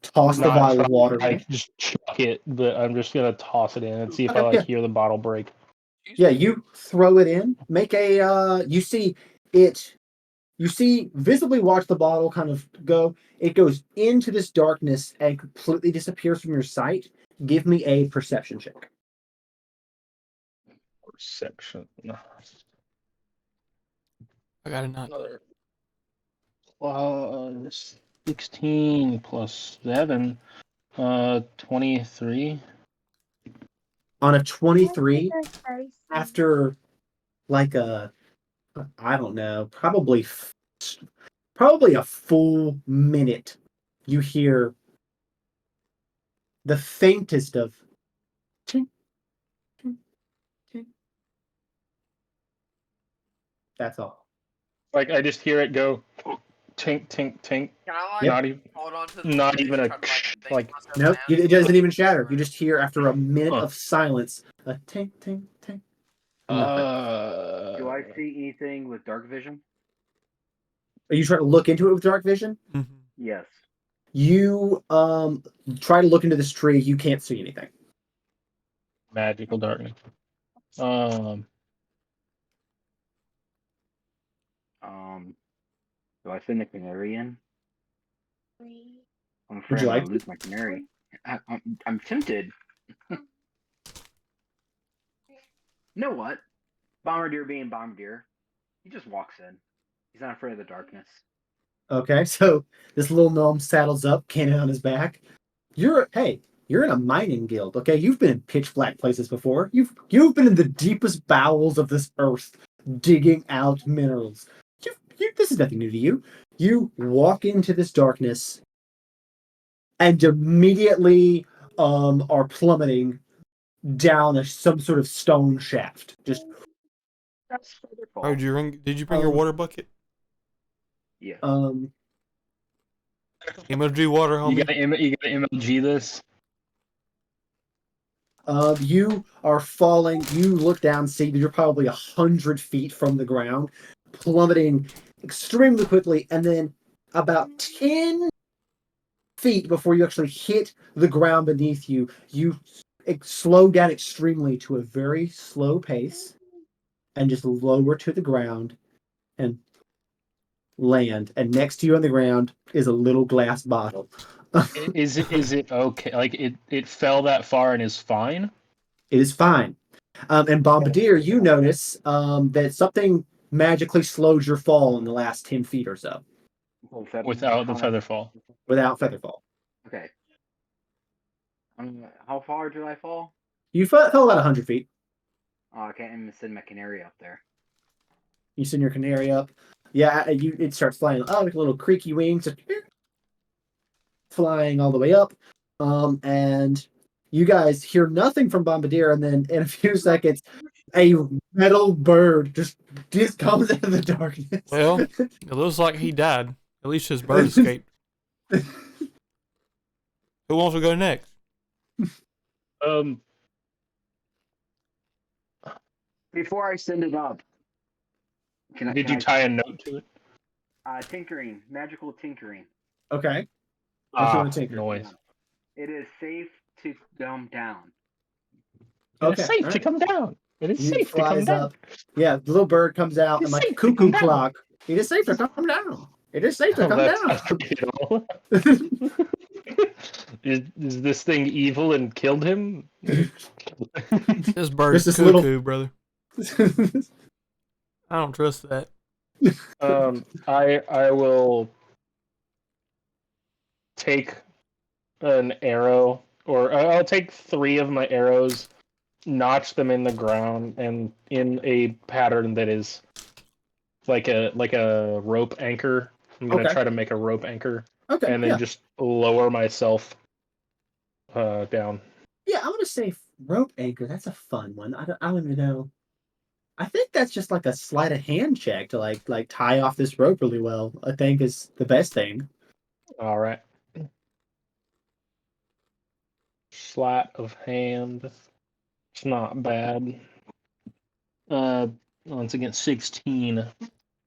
toss the
not
vial
try
of water in.
like just chuck it, but I'm just gonna toss it in and see if I
Okay,
like
yeah.
hear the bottle break.
Yeah, you throw it in. Make a you see it you see visibly watch the bottle kind of go. It goes into this darkness and completely disappears from your sight. Give me a perception check.
Perception.
I got a 9.
Another plus 16 plus 7, 23.
On a 23, after like I don't know, probably a full minute, you hear the faintest of tink, tink, tink. That's all.
Like I just hear it go tink tink tink.
Can I like
Yep.
Not even
hold on to the
not
leaves
even
and
a
try to like think
like
myself
Nope,
down?
it doesn't even shatter. You just hear after a minute
Huh.
of silence a tink, tink, tink. Nothing.
Do I see anything with dark vision?
Are you trying to look into it with dark vision?
Mm-hmm.
Yes.
You try to look into this tree. You can't see anything.
magical darkness.
Do I send the canary in? I'm
Would
afraid
you
I'm
like
gonna
to?
lose my canary. I'm tempted. You know what? Bombardier being Bombardier, he just walks in. He's not afraid of the darkness.
Okay, so this little gnome saddles up, cannon on his back. You're in a mining guild. Okay, you've been in pitch black places before. You've been in the deepest bowels of this earth, digging out minerals. This is nothing new to you. You walk into this darkness and immediately are plummeting down some sort of stone shaft. Just
That's their
Oh,
fault.
did you bring your water bucket?
Yes.
um
MLG water,
You
homie.
got MLG this.
You are falling. You look down, see that you're probably 100 feet from the ground, plummeting extremely quickly, and then about 10 feet before you actually hit the ground beneath you, you slow down extremely to a very slow pace and just lower to the ground and land. And next to you on the ground is a little glass bottle.
Is it okay? Like it fell that far and is fine?
It is fine. And Bombardier, you notice that something magically slowed your fall in the last 10 feet or so
Without the feather fall.
without featherfall.
Okay. How far did I fall?
You fell about 100 feet.
Oh, I can't even send my canary up there.
You send your canary up. Yeah, it starts flying up with little creaky wings, flying all the way up. And you guys hear nothing from Bombardier, and then in a few seconds, a metal bird just comes out of the darkness.
Well, it looks like he died. At least his bird escaped. Who wants to go next?
Before I send it up,
Did you tie a note to it?
Tinkering, magical tinkering.
Okay. What you want to tinker?
Noise.
It is safe to come down.
It is safe to come down. It is safe to come down.
Yeah, the little bird comes out
It's
and like
safe to
cuckoo
come down.
clock. It is safe to come down. It is safe to come
That's
down.
not pretty at all. Is this thing evil and killed him?
This bird's
This
cuckoo,
little-
brother. I don't trust that.
I will take an arrow, or I'll take 3 of my arrows, notch them in the ground, and in a pattern that is like a rope anchor. I'm gonna try to make a rope anchor,
Okay.
and then just lower myself down.
Yeah, I'm gonna say rope anchor. That's a fun one. I don't even know. I think that's just like a sleight of hand check to like tie off this rope really well. I think is the best thing.
All right. Sleight of hand. It's not bad. Once again, 16.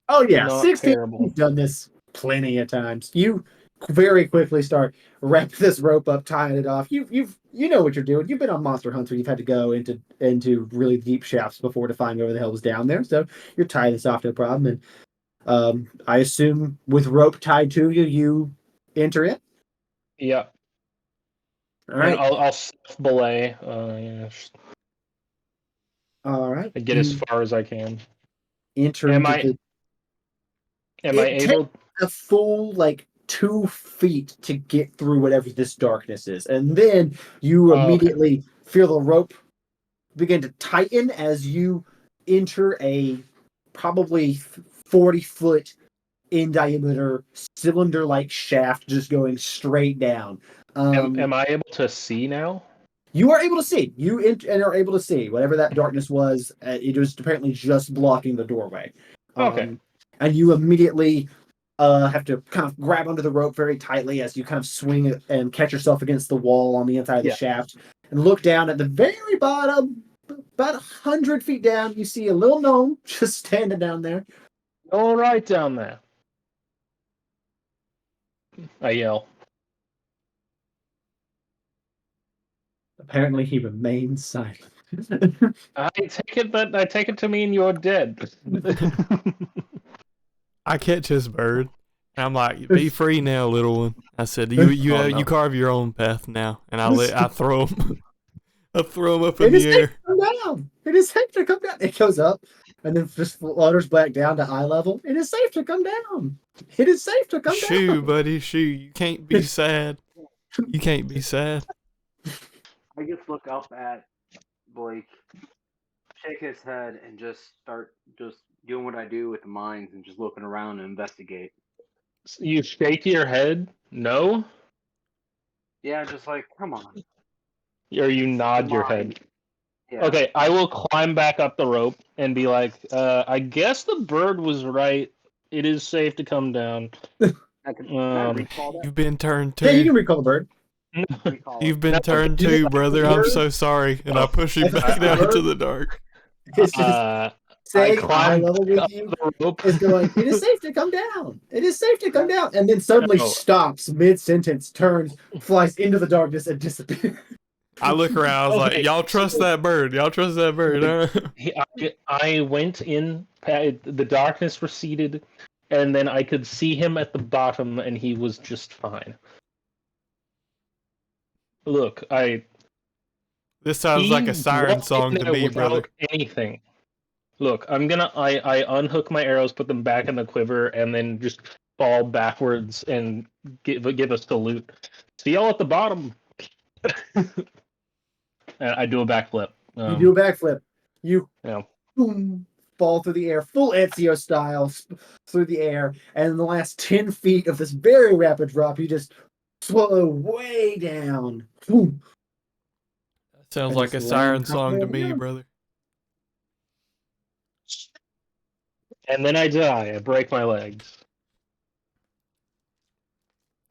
Oh yeah,
Not
16.
terrible.
You've done this plenty of times. You very quickly start wrapping this rope up, tying it off. You know what you're doing. You've been on monster hunts where you've had to go into really deep shafts before to find whatever the hell was down there. So you're tying this off, no problem. And I assume with rope tied to you, you enter it.
Yeah.
All right.
And I'll belay. Yeah,
All right.
get as far as I can.
Enter
Am
into
I able?
a full 2 feet to get through whatever this darkness is, and then you immediately feel the rope begin to tighten as you enter a probably 40-foot in diameter cylinder-like shaft, just going straight down.
Am I able to see now?
You are able to see. You are able to see whatever that darkness was. It was apparently just blocking the doorway.
Okay.
And you immediately have to kind of grab onto the rope very tightly as you kind of swing it and catch yourself against the wall on the inside of the shaft, and look down at the very bottom, about 100 feet down. You see a little gnome just standing down there.
All right down there. I yell.
Apparently, he remains silent.
I take it to mean you're dead.
I catch this bird, and I'm like, "Be free now, little one." I said, "You carve your own path now," and I throw him. I throw him up in the air.
Come down. It is safe to come down. It goes up and then just flutters back down to eye level. It is safe to come down. It is safe to come down.
Shoo, buddy, shoo. You can't be sad. You can't be sad.
I just look up at Blake, shake his head, and just start doing what I do with the mines and just looking around and investigate.
You shake your head? No?
Yeah, just like, come on.
Or you nod your head?
Yeah.
Okay, I will climb back up the rope and be like, I guess the bird was right. It is safe to come down.
Can I recall that?
You've been turned
Yeah, you
too.
can recall the bird.
Recall
You've
it.
been turned too, brother. I'm so sorry. And I push you back down into the dark.
It's just, saying eye
climbed
level with
up
you
the rope.
is going, it is safe to come down. It is safe to come down. And then suddenly
No.
stops mid-sentence, turns, flies into the darkness, and disappears.
I look around. I was like,
Okay,
"Y'all trust
so-
that bird? Y'all trust that bird?" Huh?
I went in. The darkness receded, and then I could see him at the bottom, and he was just fine. Look,
This sounds like a siren
walked
song
in
to
there
me, brother.
without anything. Look, I unhook my arrows, put them back in the quiver, and then just fall backwards and give a salute. See y'all at the bottom. And I do a backflip.
You do a backflip. You
Yeah.
boom, fall through the air, full Ezio style, through the air. And in the last 10 feet of this very rapid drop, you just slow way down. Boom.
Sounds
And
like a
just
siren
land
song to
halfway
me,
down.
brother.
And then I die. I break my legs.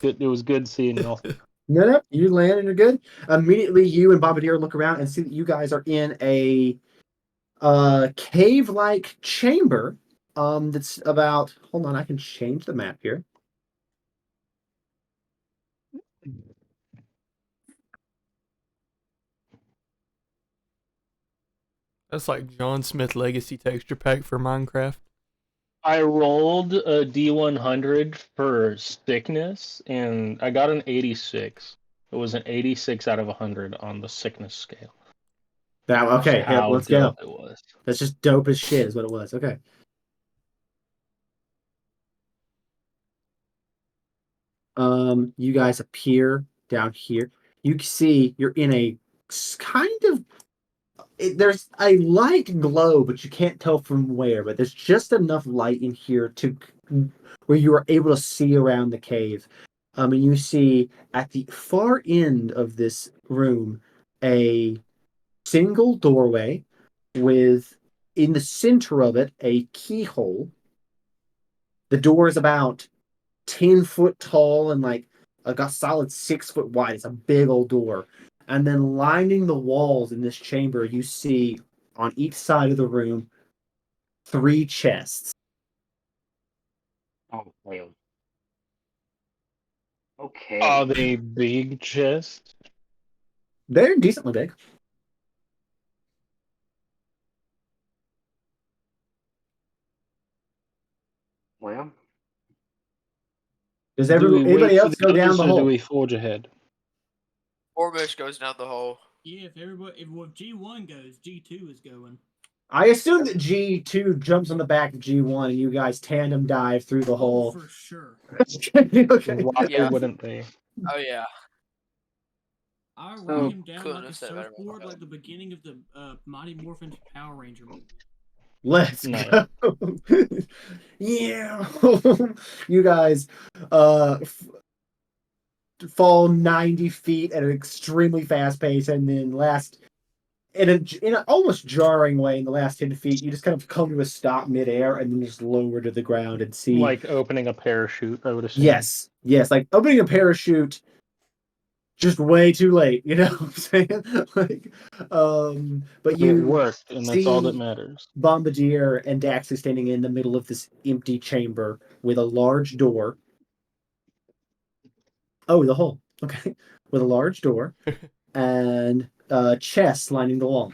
It was good seeing y'all.
No, you land and you're good. Immediately, you and Bombardier look around and see that you guys are in a cave-like chamber. That's about. Hold on, I can change the map here.
That's like John Smith Legacy texture pack for Minecraft.
I rolled a D100 for sickness, and I got an 86. It was an 86 out of 100 on the sickness scale.
That okay?
That's
Yep,
how
let's go.
dope it was.
That's just dope as shit, is what it was. Okay. You guys appear down here. You can see you're in a kind of. There's a light glow, but you can't tell from where. But there's just enough light in here to where you are able to see around the cave. And you see at the far end of this room a single doorway with in the center of it a keyhole. The door is about 10 foot tall and like a solid 6 foot wide. It's a big old door. And then lining the walls in this chamber, you see on each side of the room 3 chests.
Oh, well. Okay.
Are they big chests?
They're decently big.
Well,
Does
Do we
anybody
wait for
else
the
go down
others,
the
or do
hole?
we forge ahead?
Ormush goes down the hole.
Yeah, if G1 goes, G2 is going.
I assume that G2 jumps on the back of G1 and you guys tandem dive through the
Oh,
hole.
for sure.
Okay.
Why
Yeah.
wouldn't they?
Oh yeah.
I ride
So,
him down
couldn't
like a
have said it better
surfboard,
myself.
like the beginning of the Mighty Morphin Power Ranger movie.
Let's
Nice.
go. Yeah. You guys fall 90 feet at an extremely fast pace and then last in an almost jarring way in the last 10 feet you just kind of come to a stop midair and then just lower to the ground and see
Like opening a parachute, I would assume.
yes like opening a parachute just way too late, you know what I'm saying? Like but
It
you
worked, and that's all that
see
matters.
Bombardier and Daxley standing in the middle of this empty chamber with a large door. Oh, the hole. Okay. With a large door and chests lining the wall.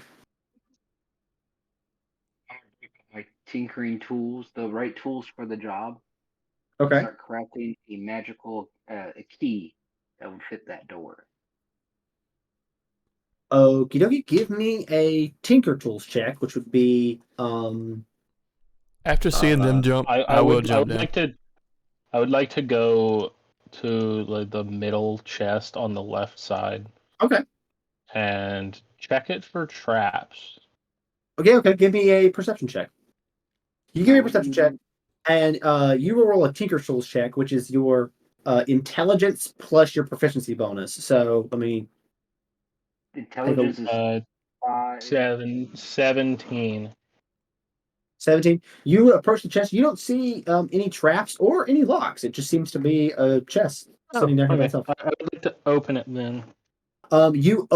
like tinkering tools, the right tools for the job.
Okay.
Start crafting a magical a key that would fit that door.
Okie dokie. Give me a Tinker Tools check, which would be
After seeing them jump, I will jump down.
I would like to go to like the middle chest on the left side.
Okay.
And check it for traps.
Okay. Give me a perception check. You give me a perception check, and you will roll a Tinker Tools check, which is your intelligence plus your proficiency bonus. So let me.
Intelligence is
17.
17. You approach the chest. You don't see any traps or any locks. It just seems to be a chest sitting there by
Okay.
itself.
I would like to open it then.
You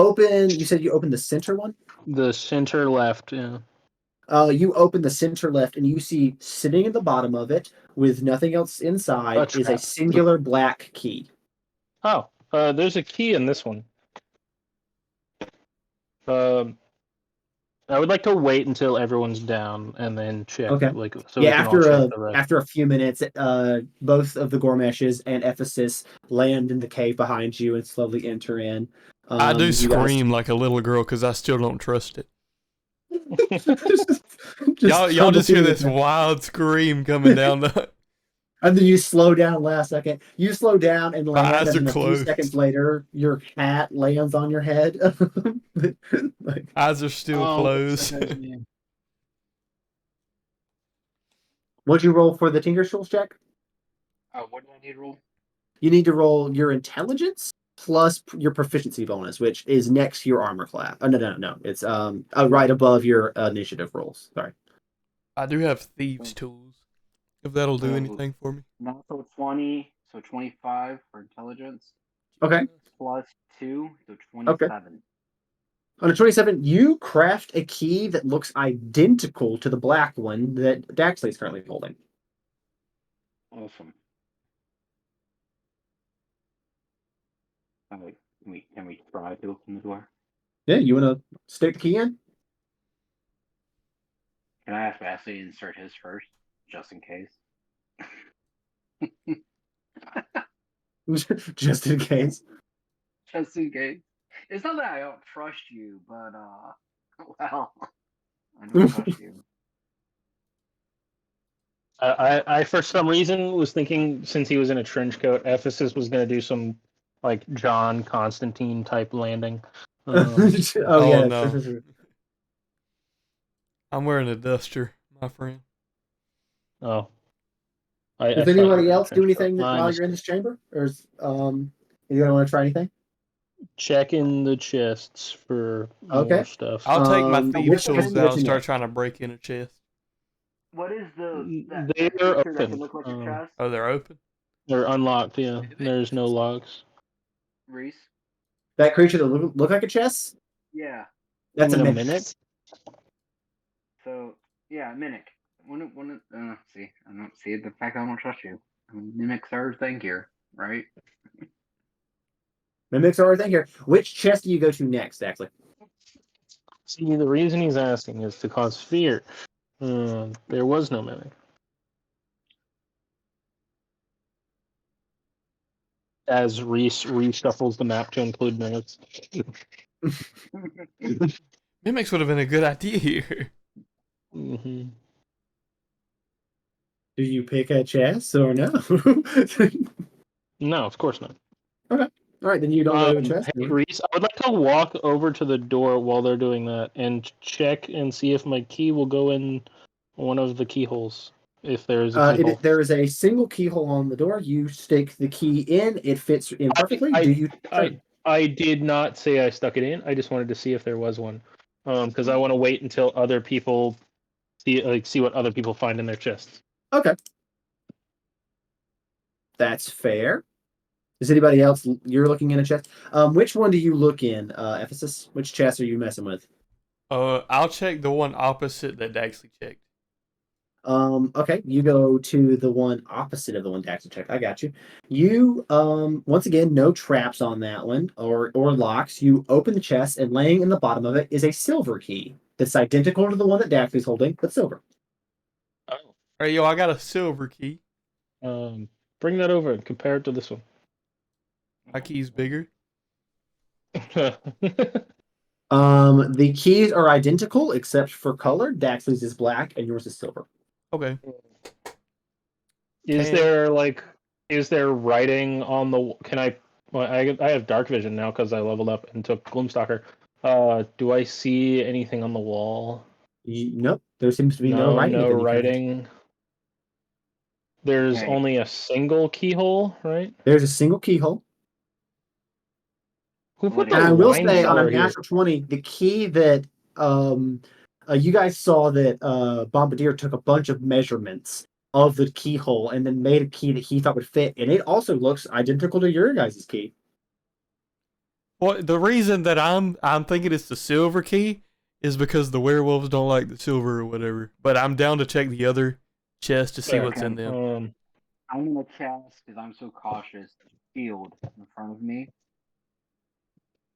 said you opened the center one?
The center left, yeah.
You open the center left, and you see sitting at the bottom of it, with nothing else inside, is a
trap.
singular black key.
Oh, there's a key in this one. I would like to wait until everyone's down and then check.
Okay.
So
Yeah,
we can all check the rest.
after a few minutes, both of the Gormeshes and Ephesus land in the cave behind you and slowly enter in.
I do
You guys-
scream like a little girl because I still don't trust it.
just
Y'all just hear
tumble
this
through.
wild scream coming down the.
And then you slow down last second. You slow down and
My
land,
eyes
and
are
then a few
closed.
seconds later, your hat lands on your head. Like,
Eyes are still closed.
what'd you roll for the Tinker Tools check?
What do I need to roll?
You need to roll your intelligence plus your proficiency bonus, which is next to your armor class. Oh, no. It's right above your initiative rolls. Sorry.
I do have thieves' tools. If that'll do anything for me.
Not so 20, so 25 for intelligence.
Okay.
Plus 2, so 27.
On a 27, you craft a key that looks identical to the black one that Daxley is currently holding.
Awesome. Can we try to open the door?
Yeah, you want to stick the key in?
Can I ask Ashley to insert his first, just in case?
Just in case.
Just in case. It's not that I don't trust you, but well, I don't trust you.
I for some reason was thinking, since he was in a trench coat, Ephesus was going to do some like John Constantine type landing.
Yeah.
No. I'm wearing a duster, my friend.
Oh.
Does anybody else do anything while you're in this chamber? Or is, anyone want to try anything?
Checking the chests for more stuff.
I'll take my thieves'
which
tools
chest
out and
is
start
next?
trying to break in a chest.
What is that
They're
creature that
open.
can look like a chest?
Oh, they're open?
They're unlocked, yeah. There's no locks.
Reese?
That creature that look like a chest?
Yeah.
That's a
You mean
mimic.
So yeah, mimic. See, I don't see the fact that I don't trust you. Mimics are a thing here, right?
Mimics are everything here. Which chest do you go to next, actually?
See, the reason he's asking is to cause fear. There was no mimic. As Reese reshuffles the map to include mimics.
Mimics would have been a good idea here.
Mm-hmm.
Do you pick a chest or no?
No, of course not.
Okay. All right, then you don't go to a chest.
Hey, Reese, I would like to walk over to the door while they're doing that and check and see if my key will go in one of the keyholes. If there is a keyhole.
There is a single keyhole on the door. You stick the key in. It fits in perfectly.
I did not say I stuck it in. I just wanted to see if there was one, because I want to wait until other people see what other people find in their chests.
Okay, that's fair. Is anybody else? You're looking in a chest. Which one do you look in, Ephesus? Which chest are you messing with?
I'll check the one opposite that Daxley checked.
Okay, you go to the one opposite of the one Daxley checked. I got you. You, once again, no traps on that one or locks. You open the chest, and laying in the bottom of it is a silver key that's identical to the one that Daxley's holding, but silver.
Oh.
All right, yo, I got a silver key.
Bring that over and compare it to this one.
My key's bigger.
The keys are identical except for color. Daxley's is black and yours is silver.
Okay.
Is there writing on the? Can I? Well, I have dark vision now because I leveled up and took Gloomstalker. Do I see anything on the wall?
Nope. There seems to be no writing.
No writing. There's only a single keyhole, right?
There's a single keyhole.
Who put
And I will say on a natural 20, the key that you guys saw that Bombardier took a bunch of measurements of the keyhole and then made a key that he thought would fit, and it also looks identical to your guys' key.
Well, the reason that I'm thinking it's the silver key is because the werewolves don't like the silver or whatever. But I'm down to check the other chest to see what's in them.
I'm gonna cast because I'm so cautious. Shield in front of me.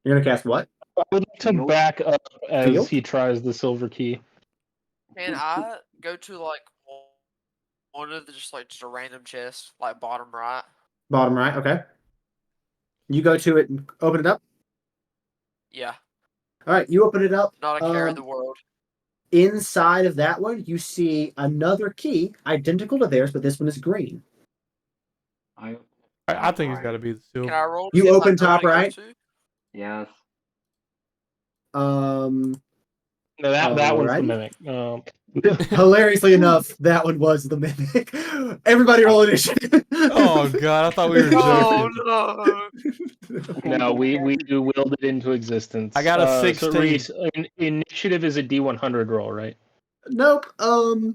You're gonna cast what?
I would like to
Field?
back up as
Field?
he tries the silver key.
Can I go to like one of the just a random chest, like bottom right?
Bottom right. Okay. You go to it and open it up.
Yeah,
All right. You open it up.
not a care in the world.
Inside of that one, you see another key identical to theirs, but this one is green.
I think it's got to be the silver.
Can I roll? to
You
see if I
open
know what
top
it goes
right?
to?
Yes.
No, that one's the
alrighty.
mimic.
Hilariously enough, that one was the mimic. Everybody roll initiative.
Oh god, I thought we were
Oh
joking.
no!
No, we willed it into existence.
I got a
So
16.
Reese, initiative is a D100 roll, right?
Nope. I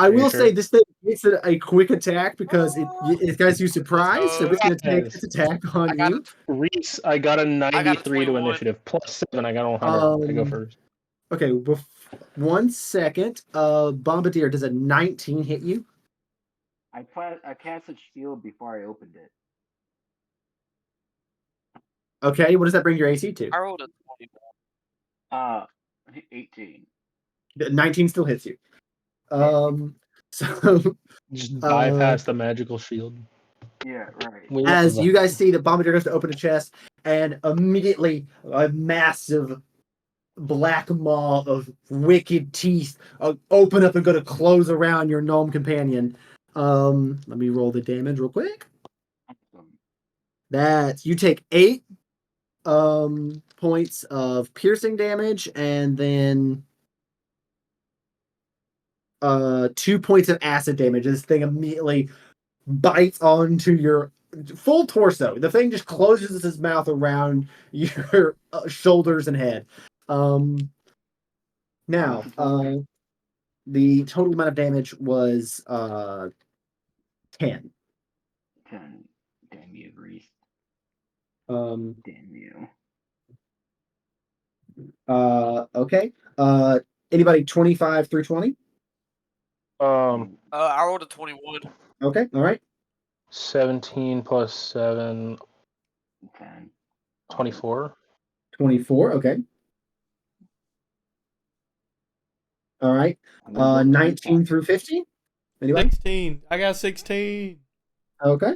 Are you
will
sure?
say this thing gets a quick attack because it guys you surprise, so it's going to take
Yes.
its attack on
I got
you.
Reese, I got a 93 to
21.
initiative. Plus 7, I got a 100. I go first.
Okay, 1 second. Bombardier, does a 19 hit you?
I casted shield before I opened it.
Okay, what does that bring your AC to?
I rolled a
18.
19 still hits you. So
Just bypass the magical shield.
Yeah, right.
We love
as
that.
you guys see, the Bombardier goes to open a chest, and immediately a massive black maw of wicked teeth open up and go to close around your gnome companion. Let me roll the damage real quick. That you take 8 points of piercing damage, and then 2 points of acid damage. This thing immediately bites onto your full torso. The thing just closes its mouth around your shoulders and head. Now, the total amount of damage was 10.
10. Damn you, Reese.
Damn
you.
Okay. Anybody 25 through 20?
I rolled a 21.
Okay, all right.
17 plus 7.
10.
24.
24, okay. All right. 19 through 15? Anybody?
16. I got 16.
Okay.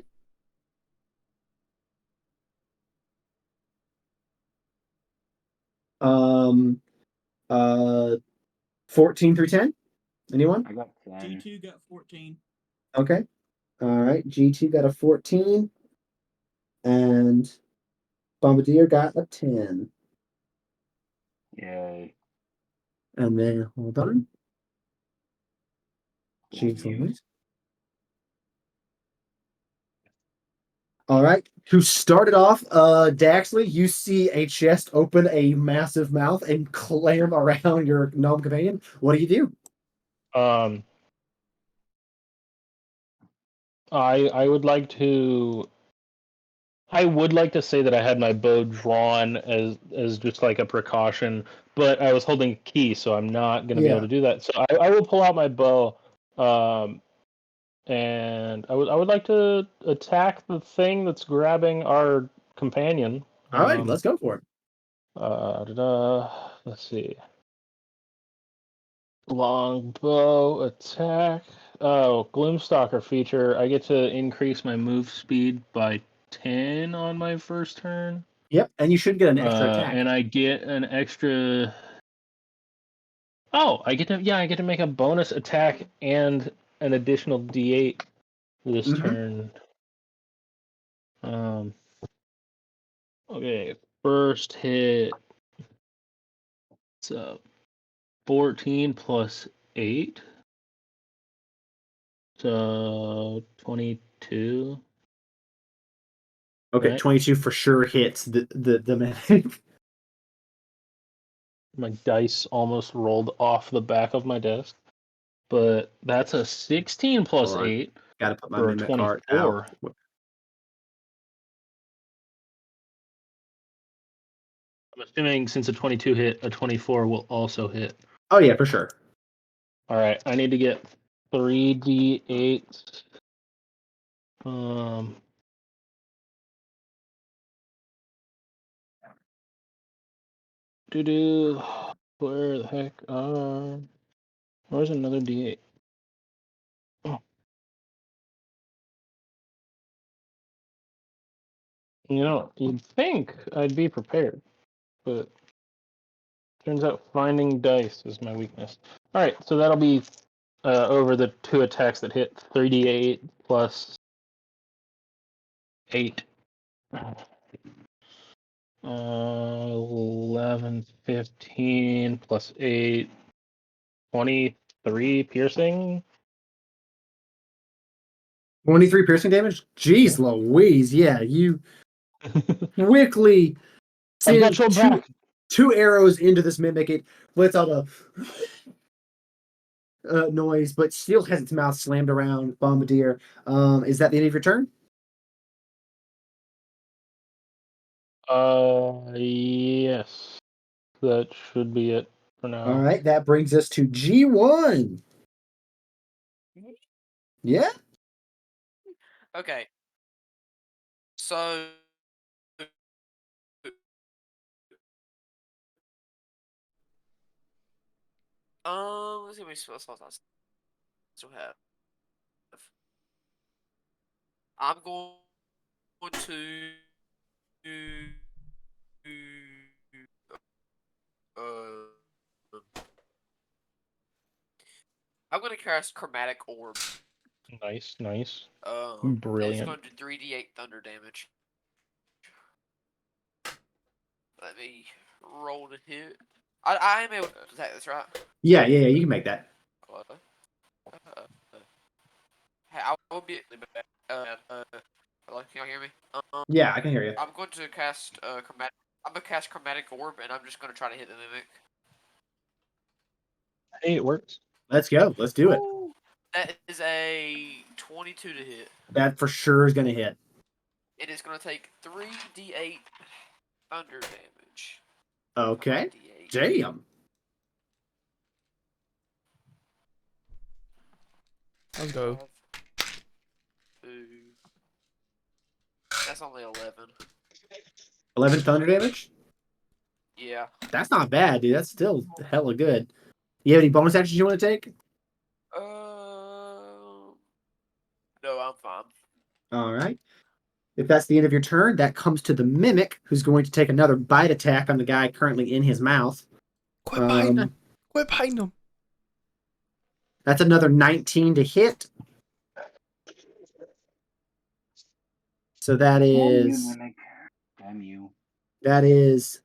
Uh 14 through 10? Anyone?
I got 10.
G2 got 14.
Okay. All right. G2 got a 14. And Bombardier got a 10.
Yay.
And then, hold on. G4. All right. To start it off, Daxley, you see a chest open a massive mouth and clam around your gnome companion. What do you do?
I would like to. I would like to say that I had my bow drawn as just like a precaution, but I was holding a key, so I'm not going to be able to do that. So I will pull out my bow, and I would like to attack the thing that's grabbing our companion.
All right, let's go for it.
Let's see. Longbow attack. Oh, Gloomstalker feature. I get to increase my move speed by 10 on my first turn.
Yep, and you should get an extra attack.
And I get an extra. Oh, I get to make a bonus attack and an additional D8 this turn. Okay, first hit. So 14 plus 8. So 22.
Okay,
right?
22 for sure hits the man.
My dice almost rolled off the back of my desk. But that's a 16 plus 8
Gotta put my
for a
mimic art
24.
out.
I'm assuming since a 22 hit, a 24 will also hit.
Oh yeah, for sure.
All right, I need to get 3d8. Doo-doo. Where the heck are... Where's another d8? Oh. You know, you'd think I'd be prepared, but turns out finding dice is my weakness. All right, so that'll be over the 2 attacks that hit 3d8 plus 8. 11, 15 plus 8, 23 piercing.
23 piercing damage? Jeez Louise, yeah, you quickly
I got
send
your back.
two arrows into this mimic. It lets out a noise, but still has its mouth slammed around Bombardier. Is that the end of your turn?
Yes. That should be it for now.
All right, that brings us to G1. Yeah.
Okay. So. Let's see how many spells I still have. I'm going to. I'm going to cast Chromatic Orb.
Nice, nice.
It's
Brilliant.
going to do 3d8 thunder damage. Let me roll to hit. I am able to attack this, right?
Yeah, you can make that.
Hey, I will be back. Hello, can y'all hear me?
Yeah, I can hear you.
I'm going to cast chromatic. I'm gonna cast Chromatic Orb, and I'm just gonna try to hit the mimic.
Hey, it works.
Let's go. Let's do it.
That is a 22 to hit.
That for sure is going to hit.
It is gonna take 3d8 thunder damage.
Okay. Damn.
I'll go.
That's only 11.
11 thunder damage?
Yeah.
That's not bad, dude. That's still hella good. You have any bonus actions you want to take?
No, I'm fine.
All right. If that's the end of your turn, that comes to the mimic, who's going to take another bite attack on the guy currently in his mouth.
Quit biting him. Quit biting him.
That's another 19 to hit. So that is
Damn you.
that is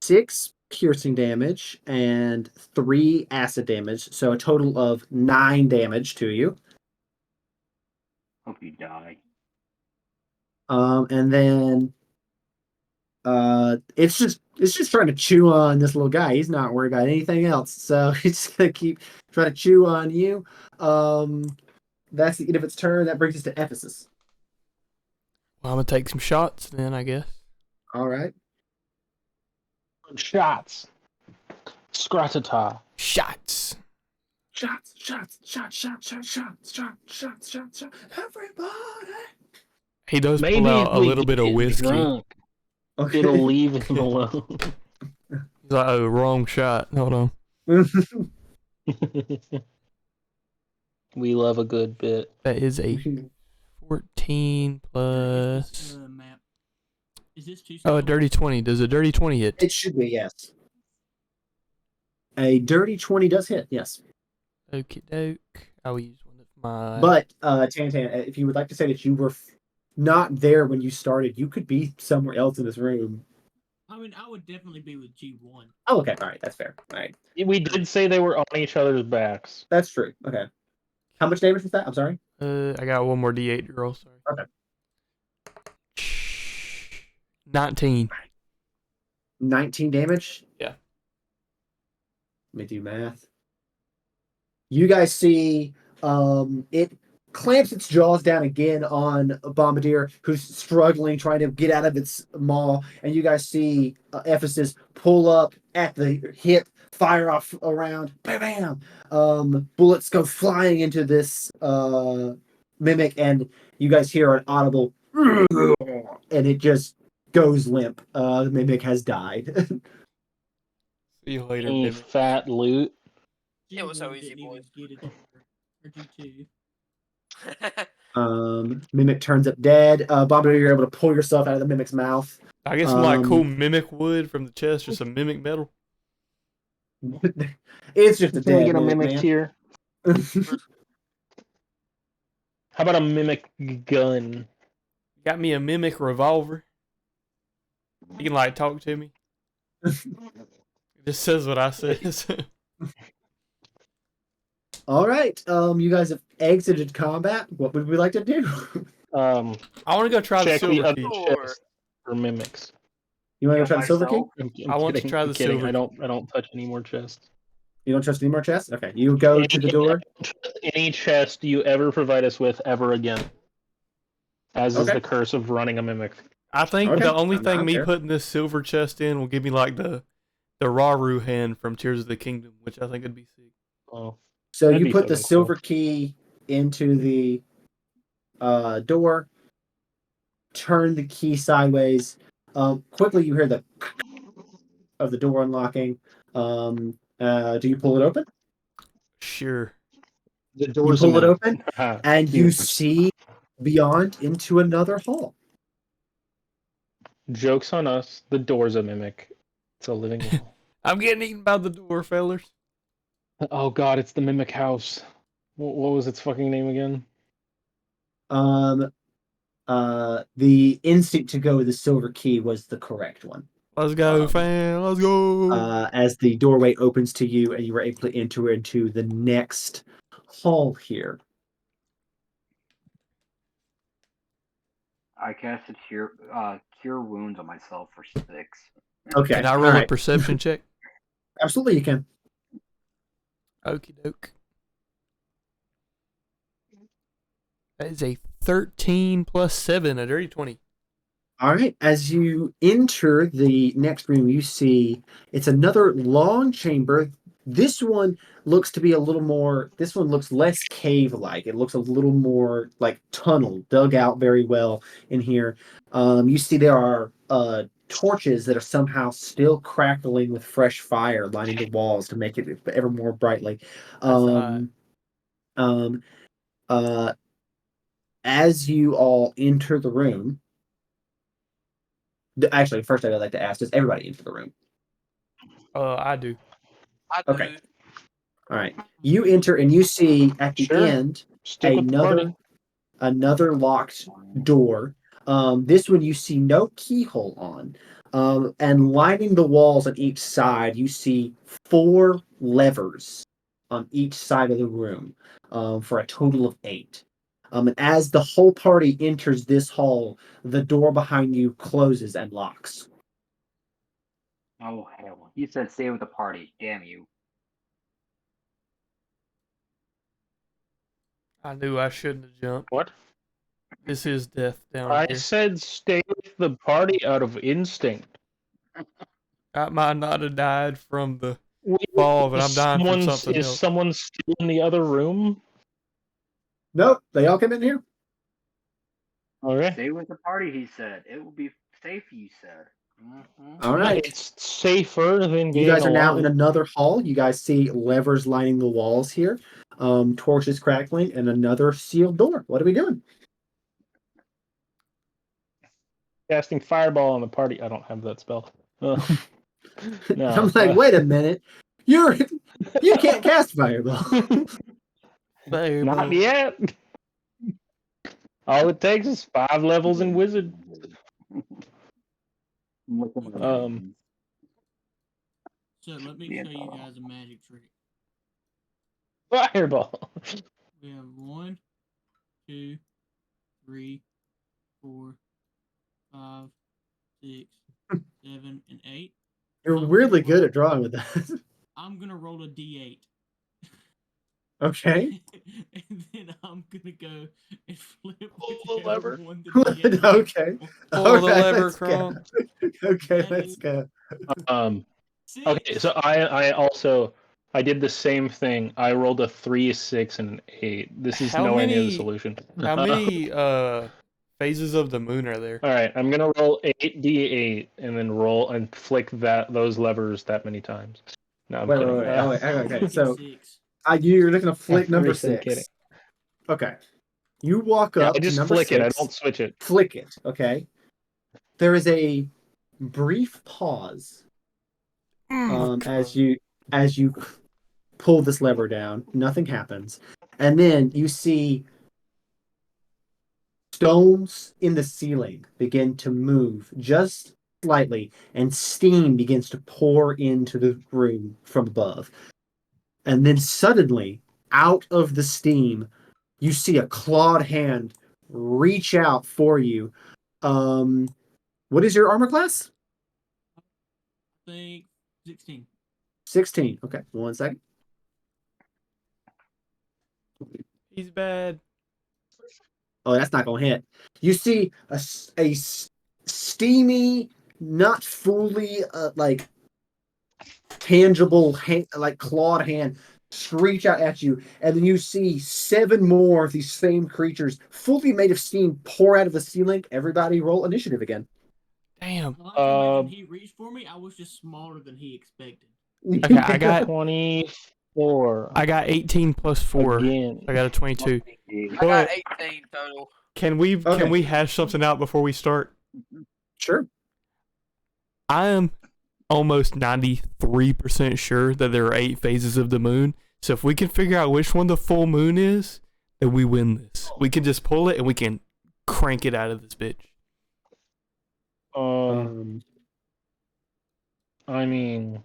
6 piercing damage and 3 acid damage, so a total of 9 damage to you.
Hope you die.
And then it's just trying to chew on this little guy. He's not worried about anything else, so it's gonna keep trying to chew on you. That's the end of its turn. That brings us to Ephesus.
Well, I'm gonna take some shots then, I guess.
All right.
Shots. Scratata.
Shots.
Shots. Everybody.
He does
Maybe
pull out a
we
little bit of
get
whiskey.
drunk,
Okay.
it'll leave him alone.
He's like, oh, wrong shot. Hold on.
We love a good bit.
That is a 14 plus.
Is this, map? Is this 2
Oh, a dirty 20. Does a dirty 20 hit?
It should be, yes. A dirty 20 does hit, yes.
Okie doke. I will use one of my.
But, Tantan, if you would like to say that you were not there when you started, you could be somewhere else in this room.
I mean, I would definitely be with G1.
Oh, okay. All right. That's fair. All right.
We did say they were on each other's backs.
That's true. Okay. How much damage was that? I'm sorry.
I got one more D8, girl. Sorry.
Okay.
19.
19 damage?
Yeah.
Let me do math. You guys see it clamps its jaws down again on Bombardier, who's struggling, trying to get out of its maw. And you guys see Ephesus pull up at the hip, fire off around, bam, bam. Bullets go flying into this mimic, and you guys hear an audible, and it just goes limp. The mimic has died.
See you later,
Any
mimic.
fat loot?
It was so
G1
easy,
didn't even
boys.
get a door. Or G2.
Mimic turns up dead. Bombardier, you're able to pull yourself out of the mimic's mouth.
I get some like cool mimic wood from the chest or some mimic metal.
It's just a
Can we
dead
get a
mimic,
mimic
man.
tier? How about a mimic gun?
Got me a mimic revolver. You can like talk to me. It just says what I says.
All right. You guys have exited combat. What would we like to do?
I want to go try the
Check the
silver
other
key.
chest for mimics.
You want to
Yeah,
go try the silver key?
myself.
I'm
I want to
kidding,
try
I'm
the
kidding.
silver.
I don't touch any more chests.
You don't trust any more chests? Okay. You go to the door.
Any chest you ever provide us with ever again. As is
Okay.
the curse of running a mimic.
I think
Okay.
the only
I
thing
don't
me
care.
putting this silver chest in will give me like the Raru hand from Tears of the Kingdom, which I think would be sick.
Oh,
So
that'd
you
be
put the
fucking
silver
cool.
key into the door. Turn the key sideways. Quickly, you hear the of the door unlocking. Do you pull it open?
Sure.
The
You
door's
pull
a
it
mimic.
open,
Ah,
and you
cute.
see beyond into another hall.
Joke's on us. The door's a mimic. It's a living wall.
I'm getting eaten by the door, fellers.
Oh god, it's the mimic house. What was its fucking name again?
The instinct to go with the silver key was the correct one.
Let's go,
Um,
fam. Let's go.
As the doorway opens to you, and you were able to enter into the next hall here.
I cast a cure wounds on myself for 6.
Okay.
Can I
all
roll a
right.
perception check?
Absolutely, you can.
Okie doke. That is a 13 plus 7, a dirty 20.
All right. As you enter the next room, you see it's another long chamber. This one looks to be a little more. This one looks less cave-like. It looks a little more like tunnel, dug out very well in here. You see there are torches that are somehow still crackling with fresh fire, lining the walls to make it ever more brightly.
That's hot.
Um, uh, as you all enter the room. Actually, first I'd like to ask, does everybody enter the room?
I do.
I do.
Okay. All right. You enter and you see at the
Sure.
end
Stick with the party.
another locked door. This one you see no keyhole on. And lining the walls on each side, you see 4 levers on each side of the room, for a total of 8. And as the whole party enters this hall, the door behind you closes and locks.
Oh hell! You said stay with the party. Damn you!
I knew I shouldn't have jumped.
What?
This is death down
I
here.
said stay with the party out of instinct.
I might not have died from the fall, but I'm dying from something
Is
else.
someone still in the other room?
Nope, they all come in here.
Okay.
Stay with the party. He said it will be safe. You said. Mm-hmm.
All right.
It's safer than
You
being
guys are now in
alone.
another hall. You guys see levers lining the walls here, torches crackling, and another sealed door. What are we doing?
Casting fireball on the party. I don't have that spell. No.
I'm like, wait a minute. You can't cast fireball.
Not yet. All it takes is 5 levels in wizard.
So let me show you guys a magic trick.
Fireball.
We have 1, 2, 3, 4, 5, 6, 7, and 8.
You're weirdly good at drawing with that.
I'm gonna roll a D8.
Okay.
And then I'm gonna go and flip
Pull the
whichever
lever.
one the DM
Okay.
Pull the
Okay,
lever,
let's go.
Kronk.
Okay,
That
let's
is
go.
six.
Okay, so I did the same thing. I rolled a 3, 6, and an 8. This is
How
nowhere near the
many-
solution.
How many phases of the moon are there?
All right, I'm gonna roll 8d8 and then roll and flick those levers that many times. No, I'm
Wait,
kidding.
wait. Oh, wait.
I'm
Okay.
flicking
So
six.
you're looking to flick number
obviously
6.
kidding.
Okay. You walk
Yeah,
up
I
to
just
number
flick
6.
it. I don't switch it.
Flick it. Okay. There is a brief pause as you pull this lever down. Nothing happens, and then you see stones in the ceiling begin to move just slightly, and steam begins to pour into the room from above. And then suddenly, out of the steam, you see a clawed hand reach out for you. What is your armor class?
I think 16.
16. Okay, 1 second.
He's bad.
Oh, that's not gonna hit. You see a steamy, not fully like tangible hand, like clawed hand, screech out at you, and then you see 7 more of these same creatures, fully made of steam, pour out of the ceiling. Everybody, roll initiative again.
Damn.
I like to imagine he reached for me. I was just smaller than he expected.
Okay, I got
24.
18 plus 4.
Again.
I got a 22.
I got
But
18 total.
can we hash something out before we start?
Sure.
I am almost 93% sure that there are 8 phases of the moon. So if we can figure out which one the full moon is, then we win this. We can just pull it and we can crank it out of this bitch.
I mean,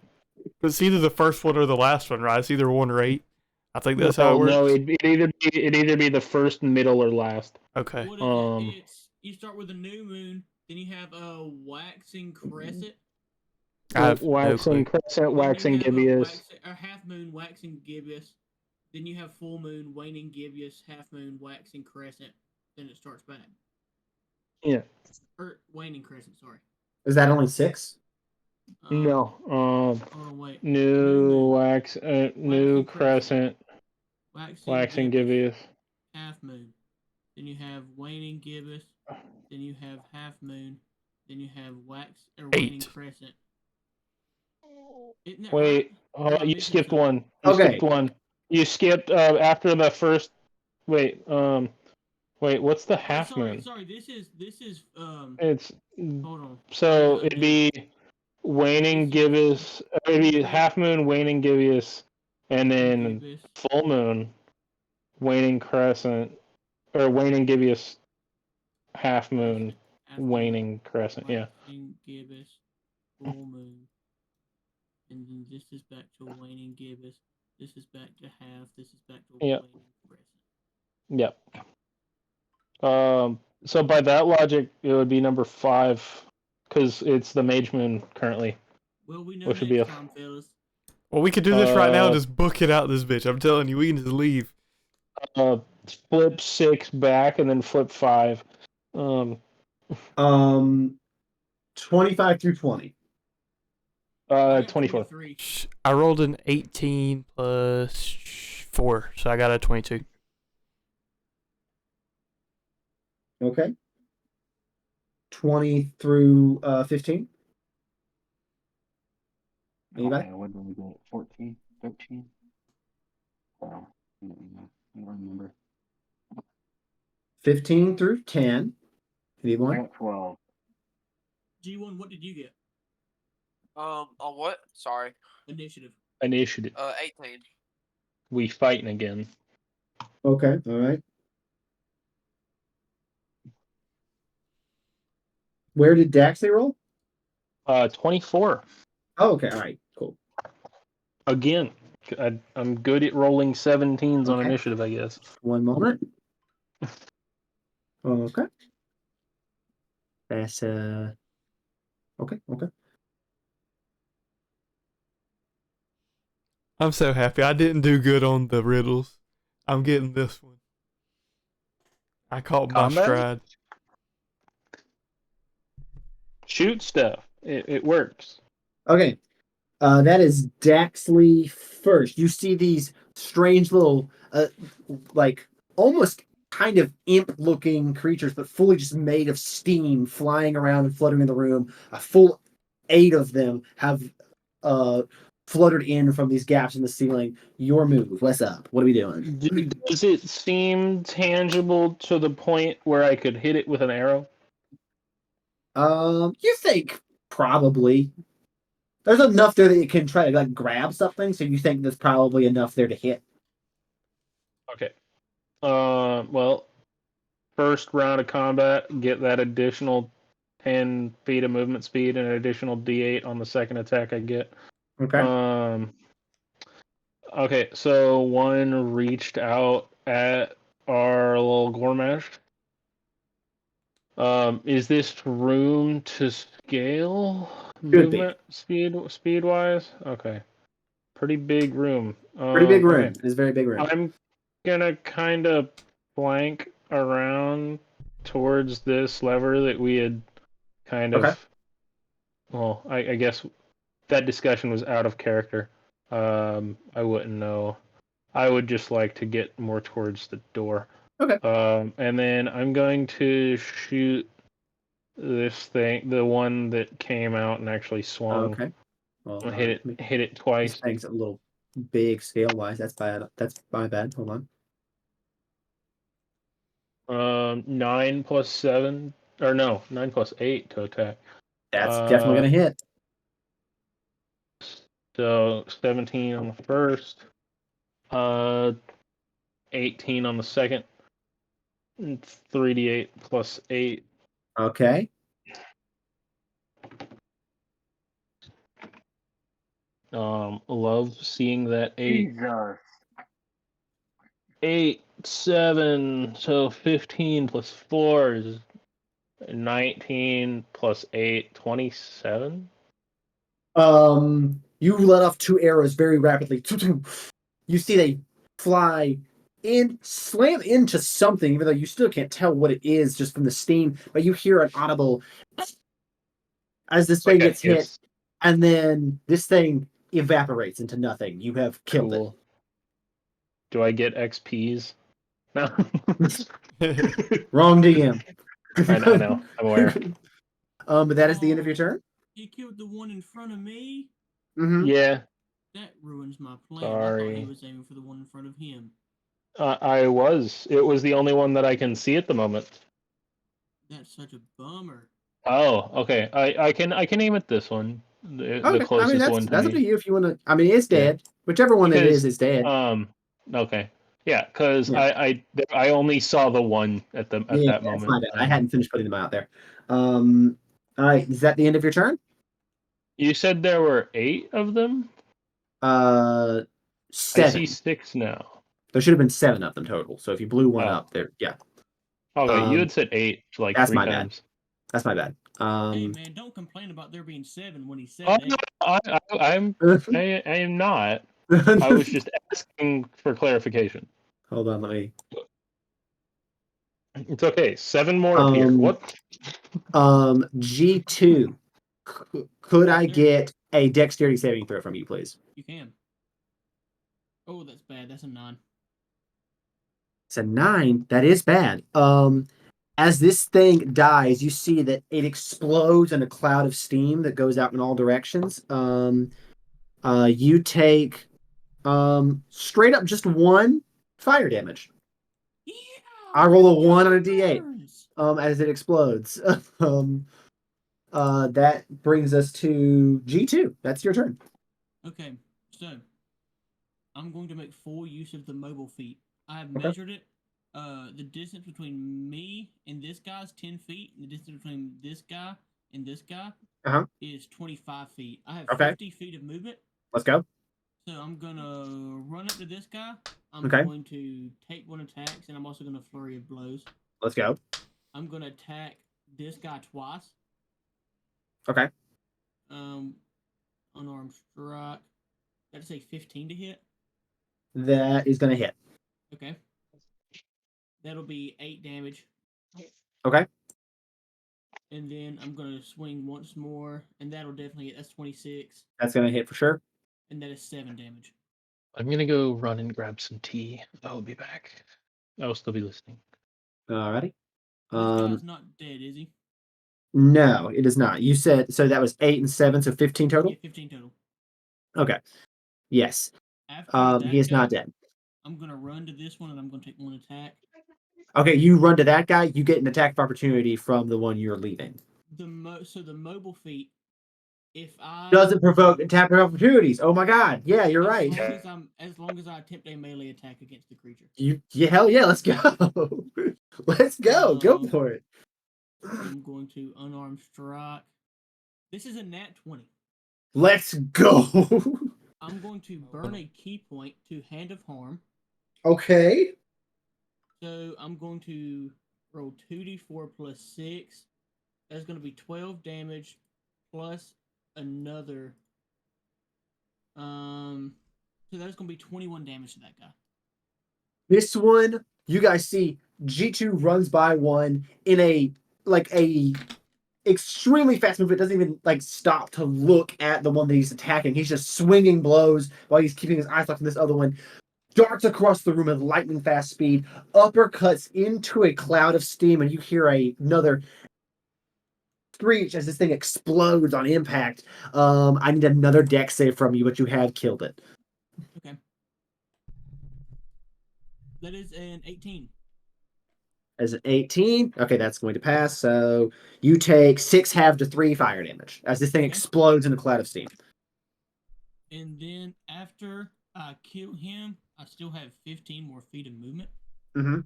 It's either the first one or the last one, right? It's either 1 or 8. I think that's how it works.
No, it'd either be the first, middle, or last.
Okay.
What is it? It's you start with a new moon, then you have a waxing crescent.
I have
waxing
no clue.
crescent, waxing
then you have
gibbous.
a half moon, waxing gibbous. Then you have full moon, waning gibbous, half moon, waxing crescent. Then it starts back.
Yeah.
Or waning crescent, sorry.
Is that only 6?
No.
Hold on, wait.
New
Waxing
crescent, waxing gibbous.
half moon. Then you have waning gibbous. Then you have half moon. Then you have waning
8.
crescent. Isn't that
Wait,
right?
you skipped one. You skipped after the first. Wait, what's the half moon?
Sorry. This is
It's
hold on.
so it'd be waning gibbous. It'd be half moon, waning gibbous, and then
gibbous.
full moon, waning crescent, or waning gibbous, half moon, waning crescent. Yeah.
Waning gibbous, full moon. And then this is back to waning gibbous. This is back to half. This is back to waning crescent.
Yep. So by that logic, it would be number 5, because it's the mage moon currently.
Well, we know
Which would
next
be
time, fellas.
Well, we could do this right now and just book it out this bitch. I'm telling you, we can just leave.
Flip 6 back and then flip 5.
25 through 20.
24.
I rolled an 18 plus 4, so I got a 22.
Okay. 20 through 15. Anybody?
Okay, what did we get? 14? 13? Wow. I don't remember.
15 through 10. Anyone?
12.
G1, what did you get?
On what? Sorry.
Initiative.
18.
We fighting again.
Okay, all right. Where did Daxley roll?
24.
Oh, okay, all right, cool.
Again, I'm good at rolling 17s on initiative, I guess.
One moment. Okay. That's okay.
I'm so happy. I didn't do good on the riddles. I'm getting this one. I caught my
Combat?
stride.
Shoot stuff. It works.
Okay. That is Daxley first. You see these strange little, like almost kind of imp-looking creatures, but fully just made of steam, flying around and fluttering in the room. A full 8 of them have fluttered in from these gaps in the ceiling. Your move. What's up? What are we doing?
Does it seem tangible to the point where I could hit it with an arrow?
You think probably. There's enough there that you can try to like grab something, so you think there's probably enough there to hit.
Okay. Well, first round of combat, get that additional 10 feet of movement speed and an additional D8 on the second attack I get.
Okay.
Okay, so one reached out at our little Gormash. Is this room to scale
Should be.
movement speed wise? Okay, pretty big room.
Pretty big room.
Okay.
It's a very big room.
I'm gonna kind of flank around towards this lever that we had kind of.
Okay.
Well, I guess that discussion was out of character. I wouldn't know. I would just like to get more towards the door.
Okay.
And then I'm going to shoot this thing, the one that came out and actually swung.
Okay. Well,
Hit it
this
twice.
thing's a little big scale wise. That's bad. That's my bad. Hold on.
9 plus 7, or no, 9 plus 8 to attack.
That's definitely gonna hit.
So 17 on the first, 18 on the second, and 3d8 plus 8.
Okay.
Love seeing that 8.
Jesus.
8, 7, so 15 plus 4 is 19 plus 8, 27.
You let off 2 arrows very rapidly. You see they fly in, slam into something, even though you still can't tell what it is just from the steam. But you hear an audible as this thing gets hit, and then this thing evaporates into nothing. You have killed
Cool. Do I get XPs? No.
it. Wrong DM.
I know. I'm aware.
But that is the end of your turn.
He killed the one in front of me.
Mm-hmm.
Yeah.
That ruins my plan. I
Sorry.
thought he was aiming for the one in front of him.
I was. It was the only one that I can see at the moment.
That's such a bummer.
Oh, okay. I can aim at this one. The
Okay.
closest
that's
one to
up
me.
to you if you want to. I mean, it's dead. Whichever one it is dead.
Okay. Yeah, because
Yeah.
I only saw the one at that
That's
moment.
my bad. I hadn't finished putting them out there. All right. Is that the end of your turn?
You said there were 8 of them?
7.
I see 6 now.
There should have been 7 of them total. So if you blew one up, there, yeah.
Okay, you had said 8 like
that's
3
my bad.
times.
That's my bad.
Hey man, don't complain about there being 7 when he said
Oh,
8.
no, I am not. I was just asking for clarification.
Hold on, let me.
It's okay. 7 more appear. What?
G2. Could I get a dexterity saving throw from you, please?
You can. Oh, that's bad. That's a 9.
It's a 9. That is bad. As this thing dies, you see that it explodes in a cloud of steam that goes out in all directions. You take straight up just 1 fire damage.
Yeah,
I roll a 1 on a d8
burns.
as it explodes. That brings us to G2. That's your turn.
Okay, so I'm going to make full use of the mobile feat. I have measured it. The distance between me and this guy is 10 feet. And the distance between this guy and this guy is 25 feet. I have 50 feet of movement.
Let's go.
So I'm gonna run up to this guy. I'm going to take 1 attacks, and I'm also gonna flurry of blows.
Let's go.
I'm gonna attack this guy twice.
Okay.
Unarmed strike. That'd say 15 to hit.
That is going to hit.
Okay. That'll be 8 damage.
Okay.
And then I'm gonna swing once more, and that'll definitely hit. That's 26,
That's going to hit for sure.
and that is 7 damage.
I'm gonna go run and grab some tea. I'll be back. I'll still be listening.
Alrighty.
This guy's not dead, is he?
No, it is not. You said so that was 8 and 7, so 15 total?
Yeah, 15 total.
Okay. Yes.
After that
He is
guy,
not dead.
I'm gonna run to this one, and I'm gonna take 1 attack.
Okay, you run to that guy, you get an attack of opportunity from the one you're leaving.
So the mobile feat, if I
Doesn't provoke attack of opportunities. Oh my god. Yeah, you're right.
as long as I attempt a melee attack against the creature,
Hell yeah, let's go. Let's go. Go for it.
I'm going to unarmed strike. This is a nat 20.
Let's go.
I'm going to burn a key point to Hand of Harm.
Okay.
So I'm going to roll 2d4 plus 6. That's going to be 12 damage plus another. So that's going to be 21 damage to that guy.
This one, you guys see G2 runs by one in a extremely fast move. It doesn't even stop to look at the one that he's attacking. He's just swinging blows while he's keeping his eyes locked on this other one. Darts across the room at lightning fast speed, uppercuts into a cloud of steam, and you hear another screech as this thing explodes on impact. I need another dex save from you, but you had killed it.
Okay. That is an 18.
As an 18, okay, that's going to pass. So you take 6 half to 3 fire damage as this thing explodes in a cloud of steam.
And then after I kill him, I still have 15 more feet of movement.
Mm-hmm.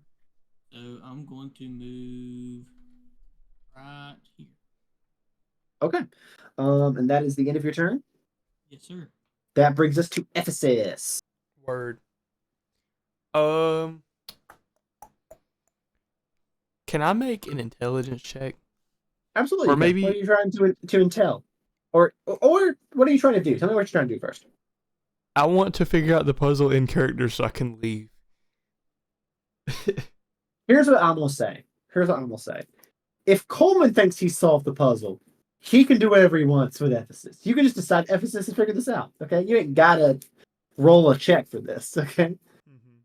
So I'm going to move right here.
Okay. And that is the end of your turn?
Yes, sir.
That brings us to Ephesus.
Word. Can I make an intelligence check?
Absolutely.
Or maybe...
What are you trying to intel? Or what are you trying to do? Tell me what you're trying to do first.
I want to figure out the puzzle in character so I can leave.
Here's what I'm going to say. If Coleman thinks he solved the puzzle, he can do whatever he wants with Ephesus. You can just decide Ephesus and figure this out, okay? You ain't got to roll a check for this, okay?
Mm-hmm.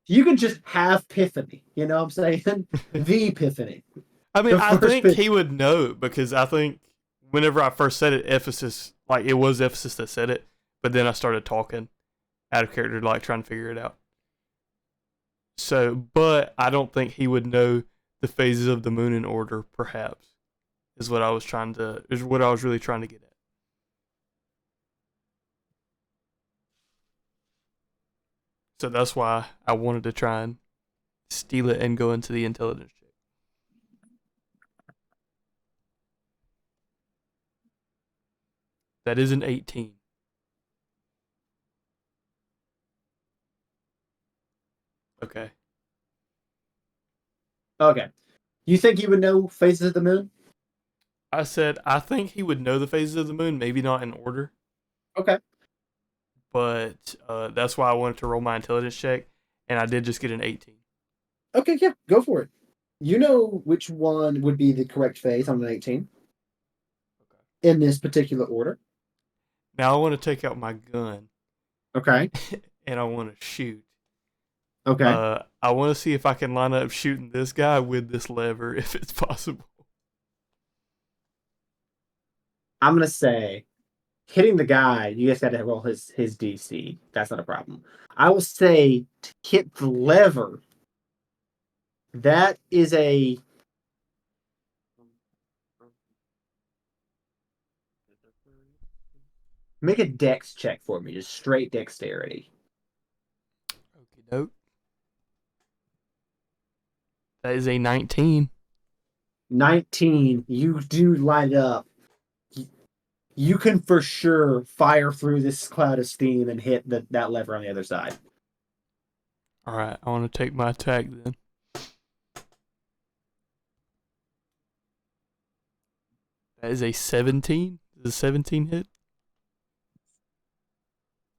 You can just have Epiphany, you know what I'm saying? The Epiphany.
I mean, I think he would know, because I think whenever I first said it, Ephesus, it was Ephesus that said it, but then I started talking out of character, trying to figure it out. So, but I don't think he would know the phases of the moon in order, perhaps, is what I was really trying to get at. So that's why I wanted to try and steal it and go into the intelligence check. That is an 18. Okay.
Okay. You think he would know phases of the moon?
I said, I think he would know the phases of the moon, maybe not in order.
Okay.
But that's why I wanted to roll my intelligence check, and I did just get an 18.
Okay, yeah, go for it. You know which one would be the correct phase on an 18. Okay. In this particular order.
Now I want to take out my gun.
Okay.
And I want to shoot.
Okay.
I want to see if I can line up shooting this guy with this lever, if it's possible.
I'm going to say, hitting the guy, you guys got to roll his DC. That's not a problem. I will say, to hit the lever, that is a... Make a dex check for me, just straight dexterity.
Okie doke. That is a 19.
19, you do light up. You can for sure fire through this cloud of steam and hit that lever on the other side.
Alright, I want to take my attack then. That is a 17. Does a 17 hit?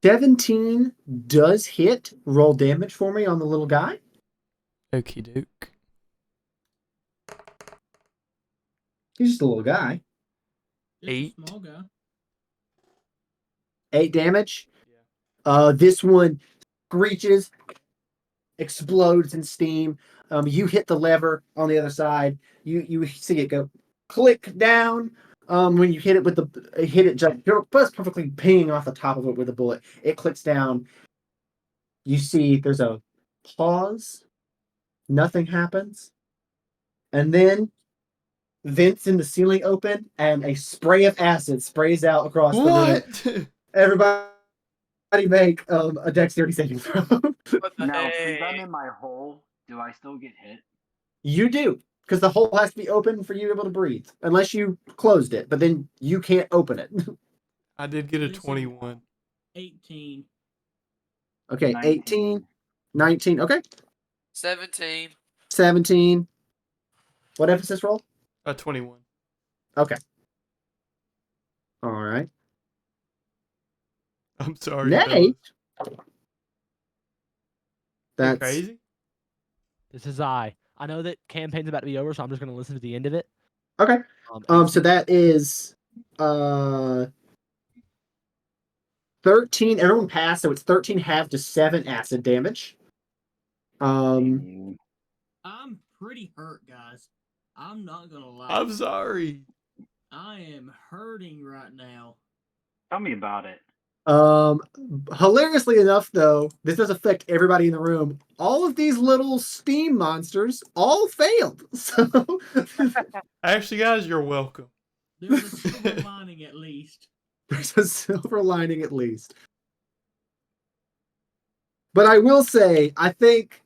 17 does hit. Roll damage for me on the little guy.
Okie doke.
He's just a little guy.
Just
8.
a small guy.
8 damage. This one screeches, explodes in steam. You hit the lever on the other side. You see it go click down. When you hit it with the hit it just perfectly pinging off the top of it with a bullet. It clicks down. You see there's a pause. Nothing happens. And then vents in the ceiling open and a spray of acid sprays out across the room.
What?
Everybody make a dexterity saving throw.
What the
Now, since I'm
heck?
in my hole, do I still get hit?
You do, because the hole has to be open for you to be able to breathe, unless you closed it. But then you can't open it.
I did get a
Listen.
21.
18.
Okay, 18, 19. Okay,
17.
17. What emphasis roll?
A 21.
Okay. All right.
I'm sorry,
Nay.
fellas.
That's
Crazy.
This is I. I know that campaign's about to be over, so I'm just gonna listen to the end of it.
okay.
And
So that is 13. Everyone passed, so it's 13 half to 7 acid damage.
You.
I'm pretty hurt, guys. I'm not gonna lie.
I'm sorry.
I am hurting right now.
Tell me about it.
Hilariously enough, though, this does affect everybody in the room. All of these little steam monsters all failed. So
Actually, guys, you're welcome.
There's a silver lining at least.
there's a silver lining at least. But I will say, I think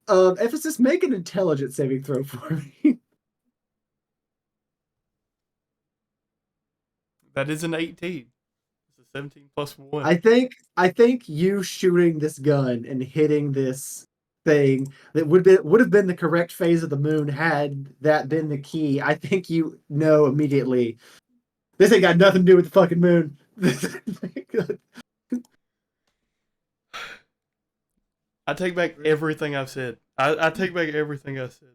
emphasis, make an intelligence saving throw for me.
That is an 18. It's a 17 plus 1.
I think you shooting this gun and hitting this thing that would have been the correct phase of the moon had that been the key. I think you know immediately. This ain't got nothing to do with the fucking moon.
I take back everything I've said. I take back everything I said.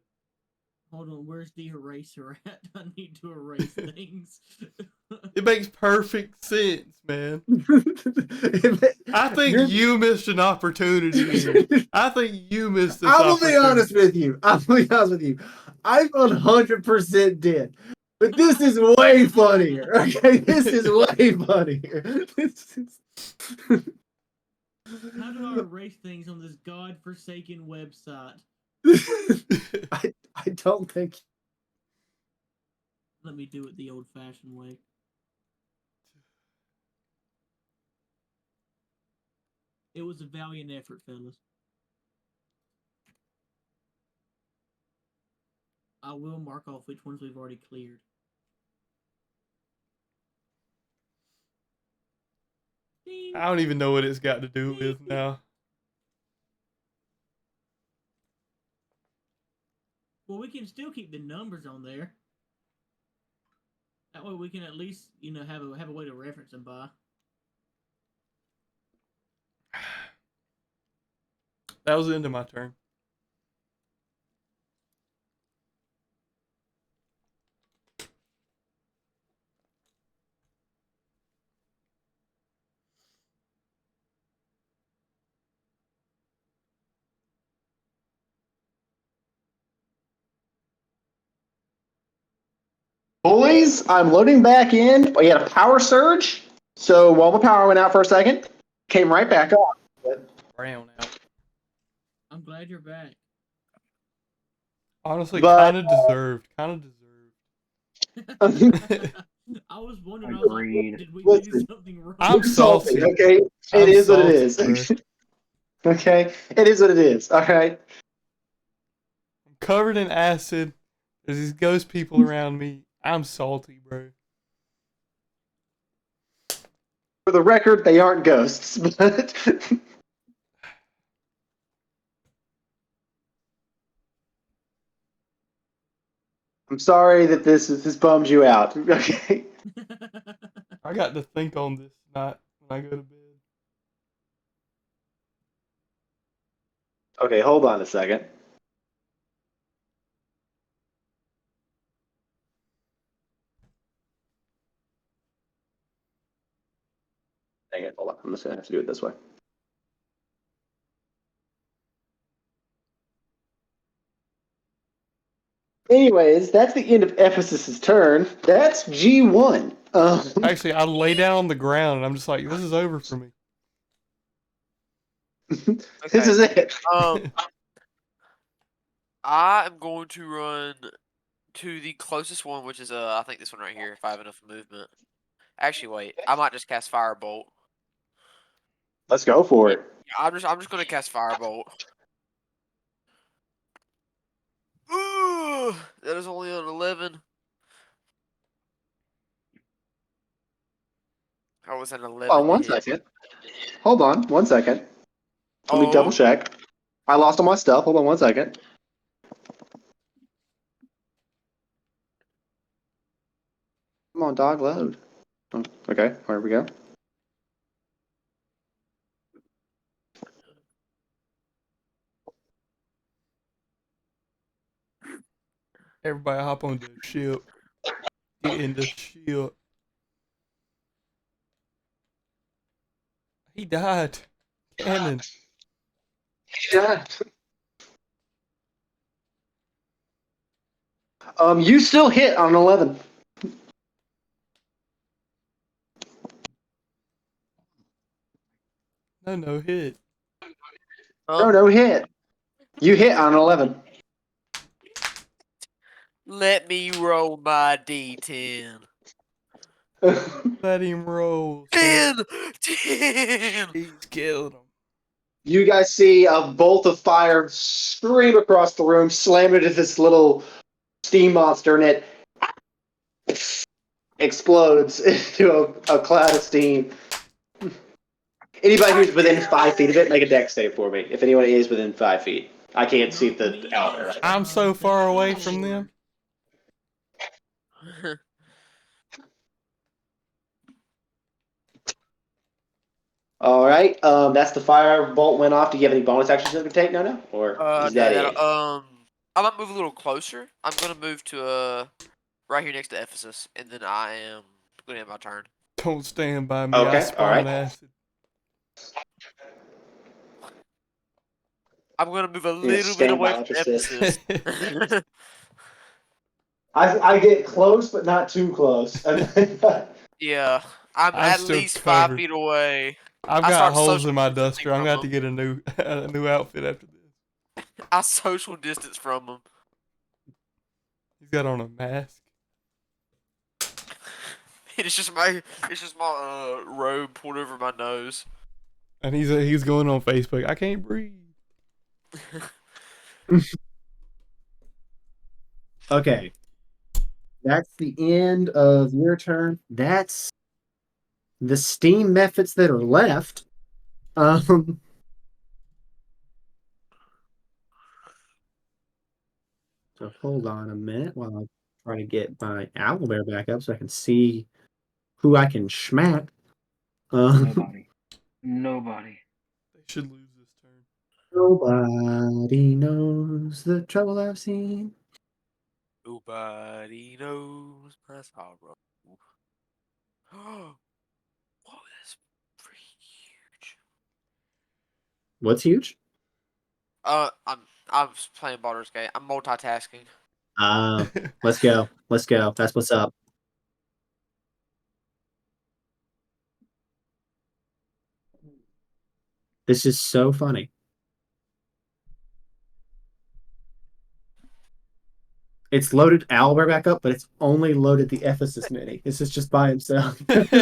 Hold on, where's the eraser at? I need to erase things.
It makes perfect sense, man. I think you missed an opportunity. I think you missed this
I will
opportunity.
be honest with you. I 100% did. But this is way funnier. Okay, this is way funnier.
How do I erase things on this godforsaken website?
I don't think.
Let me do it the old-fashioned way. It was a valiant effort, fellas. I will mark off which ones we've already cleared. Ding.
I don't even know what it's got to do with now.
Well, we can still keep the numbers on there. That way we can at least, have a way to reference them by.
That was the end of my turn.
Boys, I'm loading back in. We had a power surge, so while the power went out for a second, came right back on.
Brown out.
I'm glad you're back.
Honestly,
But-
kind of deserved.
I was wondering,
Agreed.
did we
Listen,
do something wrong?
I'm salty.
Okay,
I'm
it is what it
salty,
is. Okay, it is what it is. Okay.
I'm covered in acid. There's these ghost people around me. I'm salty, bro.
For the record, they aren't ghosts, but I'm sorry that this bums you out. Okay.
I got to think on this night when I go to bed.
Okay, hold on a second. Dang it, hold on. I'm just gonna have to do it this way. Anyways, that's the end of Ephesus's turn. That's G1.
Actually, I lay down on the ground and I'm just like, this is over for me.
This is it.
I am going to run to the closest one, which is I think this one right here. If I have enough movement. Actually, wait. I might just cast Firebolt.
Let's go for it.
Yeah, I'm just gonna cast Firebolt. Ooh, that is only on 11. I was an 11.
Oh, one second. Hold on, 1 second. Let me double
Oh,
check. I lost all my stuff. Hold on 1 second. Come on, dog, load. Oh, okay, here we go.
Everybody hop on the ship. Get in the ship. He died. Cannon.
Yeah. You still hit on 11.
No hit.
No hit. You hit on 11.
let me roll my D10.
Let him roll.
10! 10!
He's killed him.
You guys see a bolt of fire scream across the room, slam into this little steam monster, and it explodes into a cloud of steam. Anybody who's within 5 feet of it, make a dex save for me. If anyone is within 5 feet. I can't see the owlbear right now.
I'm so far away from them.
All right, that's the fire bolt went off. Do you have any bonus actions you can take? No, or is that it?
I might move a little closer. I'm gonna move to right here next to Ephesus, and then I am gonna have my turn.
Don't stand by me. I
Okay,
spawn
all right.
acid.
I'm gonna move a
Yeah,
little bit
stand
away
by
from
Ephesus.
Ephesus.
I get close, but not too close.
Yeah, I'm
I'm
at
still
least 5
covered.
feet away.
I've
I
got
start
holes
social
in my
distancing
duster. I'm
from
going to have to
him.
get a new outfit after this.
I social distance from him.
He's got on a mask.
It's just my robe pulled over my nose.
And he's going on Facebook. I can't breathe.
Okay. That's the end of your turn. That's the steam methods that are left. So hold on a minute while I try to get my owlbear back up so I can see who I can schmack.
Nobody.
They should lose this turn.
Nobody knows the trouble I've seen.
Nobody knows my sorrow. Oh, that's pretty huge.
What's huge?
I'm playing Baldur's Gate. I'm multitasking.
Let's go. Let's go. That's what's up. This is so funny. It's loaded Owlbear back up, but it's only loaded the Ephesus mini. This is just by himself.
Look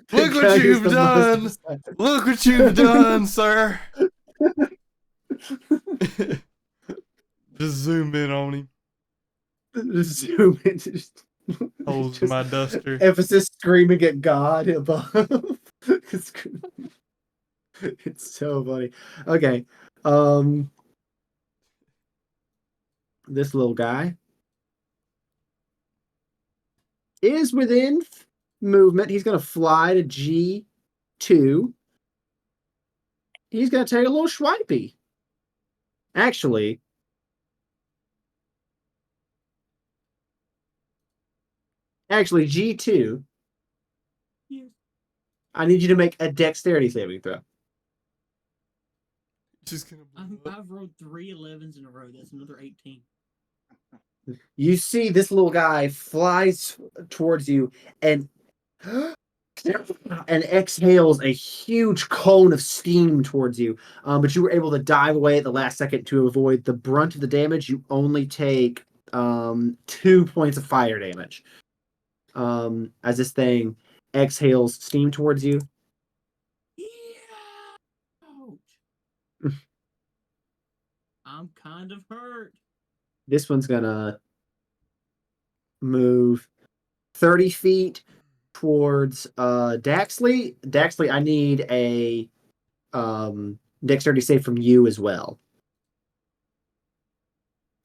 what you've done! Look what you've done, sir! Just zoom in on him.
Just zoom in. Just
Holes in my duster.
Ephesus screaming at God above. It's so funny. Okay. This little guy is within movement. He's going to fly to G2. He's going to take a little swipey. Actually, G2,
Yes.
I need you to make a dexterity saving throw.
Just gonna blow up.
I've rolled 3 11s in a row. That's another 18.
You see this little guy flies towards you and exhales a huge cone of steam towards you. But you were able to dive away at the last second to avoid the brunt of the damage. You only take 2 points of fire damage. As this thing exhales steam towards you.
Ouch. I'm kind of hurt.
This one's gonna move 30 feet towards Daxley. Daxley, I need a dexterity save from you as well.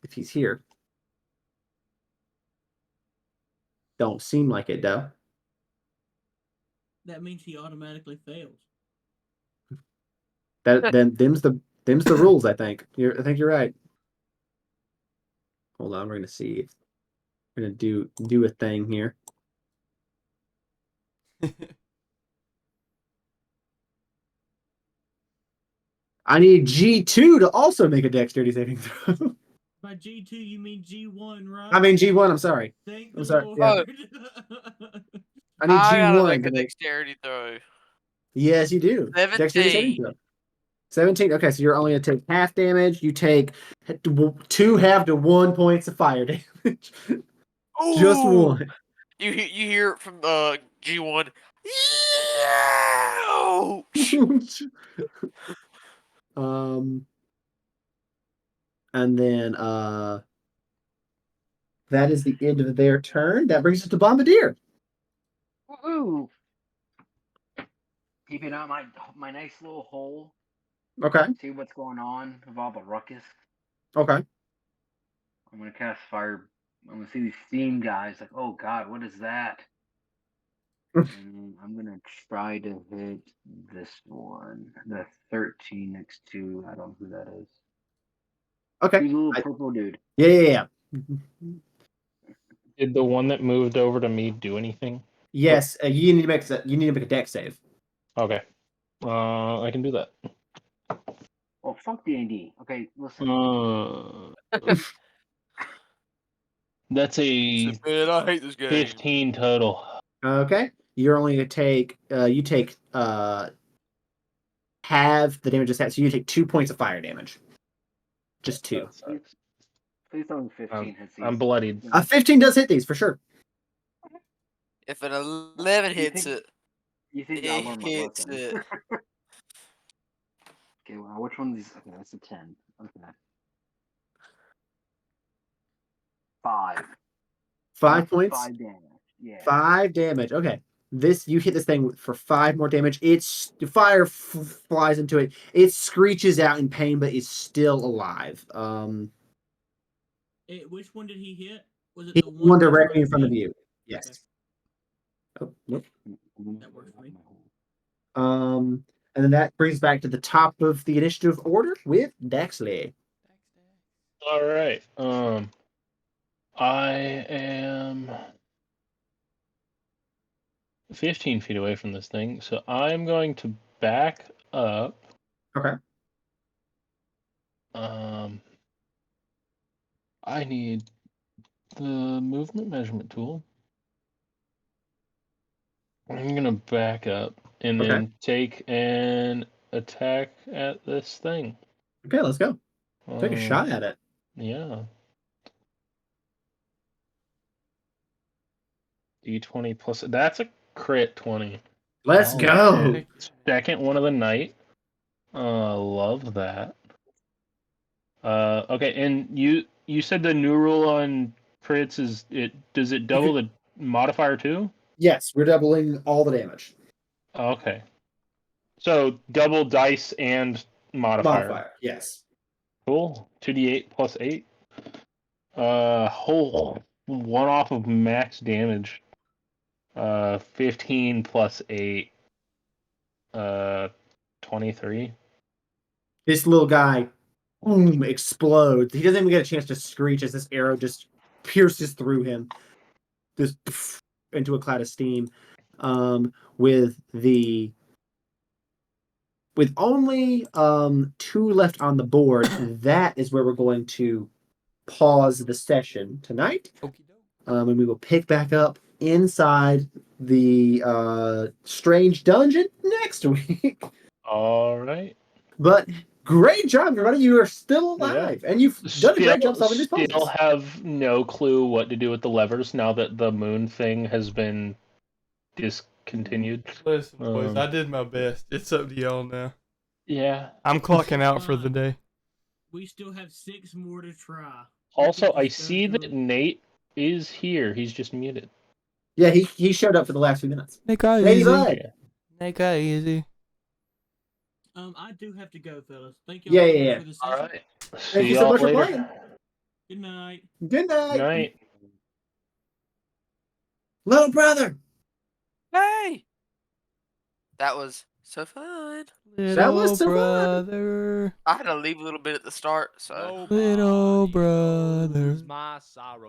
If he's here. Don't seem like it though.
That means he automatically fails.
Them's the rules, I think. I think you're right. Hold on, we're gonna see. We're gonna do a thing here. I need G2 to also make a dexterity saving throw.
By G2, you mean G1, right?
I mean G1, I'm sorry.
Thank
I'm
the
sorry,
Lord.
yeah. I need
I gotta
G1
make
to
a
make.
dexterity throw.
Yes, you do. Dexterity saving
17.
throw. 17. Okay, so you're only gonna take half damage. You take 2 half to 1 points of fire damage. Just
Ooh!
one.
You hear it from G1. Ouch!
And then that is the end of their turn. That brings us to Bombardier.
Woohoo! Keeping out my nice little hole.
Okay.
See what's going on with all the ruckus.
Okay.
I'm gonna cast fire. I'm gonna see these steam guys. Like, oh god, what is that? And I'm gonna try to hit this one, the 13 next to. I don't know who that is.
Okay.
He's a little purple dude.
Yeah.
Did the one that moved over to me do anything?
Yes, you need to make a dex save.
Okay. I can do that.
Oh, fuck D&D. Okay, listen.
That's a
Man, I hate this game.
15 total.
Okay. You're only gonna take you take half the damage so you take 2 points of fire damage. Just 2.
Please tell me 15 hits these.
I'm bloodied.
15 does hit these for sure.
If an 11 hits
think-
it,
You think
it
I'll learn my
hits
lesson?
it.
Okay, well, which one of these? Okay, that's a 10. Okay. 5.
5 points.
5 damage. Yeah.
5 damage. Okay. You hit this thing for 5 more damage. The fire flies into it. It screeches out in pain, but is still alive.
Which one did he hit? Was it
He
the
one
that's
directly
right
in front of
me?
you. Yes. Oh, nope.
That works for me.
And then that brings back to the top of the initiative order with Daxley.
All right. I am 15 feet away from this thing, so I'm going to back up.
Okay.
I need the movement measurement tool. I'm gonna back up and
Okay.
then take an attack at this thing.
Okay, let's go. Take a shot at it.
Yeah. D20 plus. That's a crit 20.
Let's
Oh,
go.
shit. Second one of the night. Love that. Okay, and you said the new rule on crits does it double the modifier too?
Yes, we're doubling all the damage.
Okay. So double dice and modifier.
Yes.
Cool. 2d8 plus 8. Whole one off of max damage. 15 plus 8. 23.
This little guy, boom, explodes. He doesn't even get a chance to screech as this arrow just pierces through him, just into a cloud of steam. With only 2 left on the board, that is where we're going to pause the session tonight. And we will pick back up inside the strange dungeon next week.
All right.
But great job, everybody! You are still alive, and you've done a great job solving these
Still
puzzles.
have no clue what to do with the levers now that the moon thing has been discontinued.
Listen, boys, I did my best. It's up to y'all now.
Yeah.
I'm clocking out for the day.
We still have 6 more to try.
Also, I
Just go
see that
through-
Nate is here. He's just muted.
Yeah, he showed up for the last few minutes.
Make it
Lady
easy.
Bud.
Make it easy.
I do have to go, fellas. Thank you
Yeah,
all so
yeah,
much
yeah.
for the
All
session.
right.
Thank
See
you so
y'all
much for
later.
playing.
Good night.
Good night.
Good night.
Little brother.
Hey! That was so fun.
That was
Little
so fun.
brother.
I had to leave a little bit at the start, so.
Little
Nobody
brother.
knows my sorrow.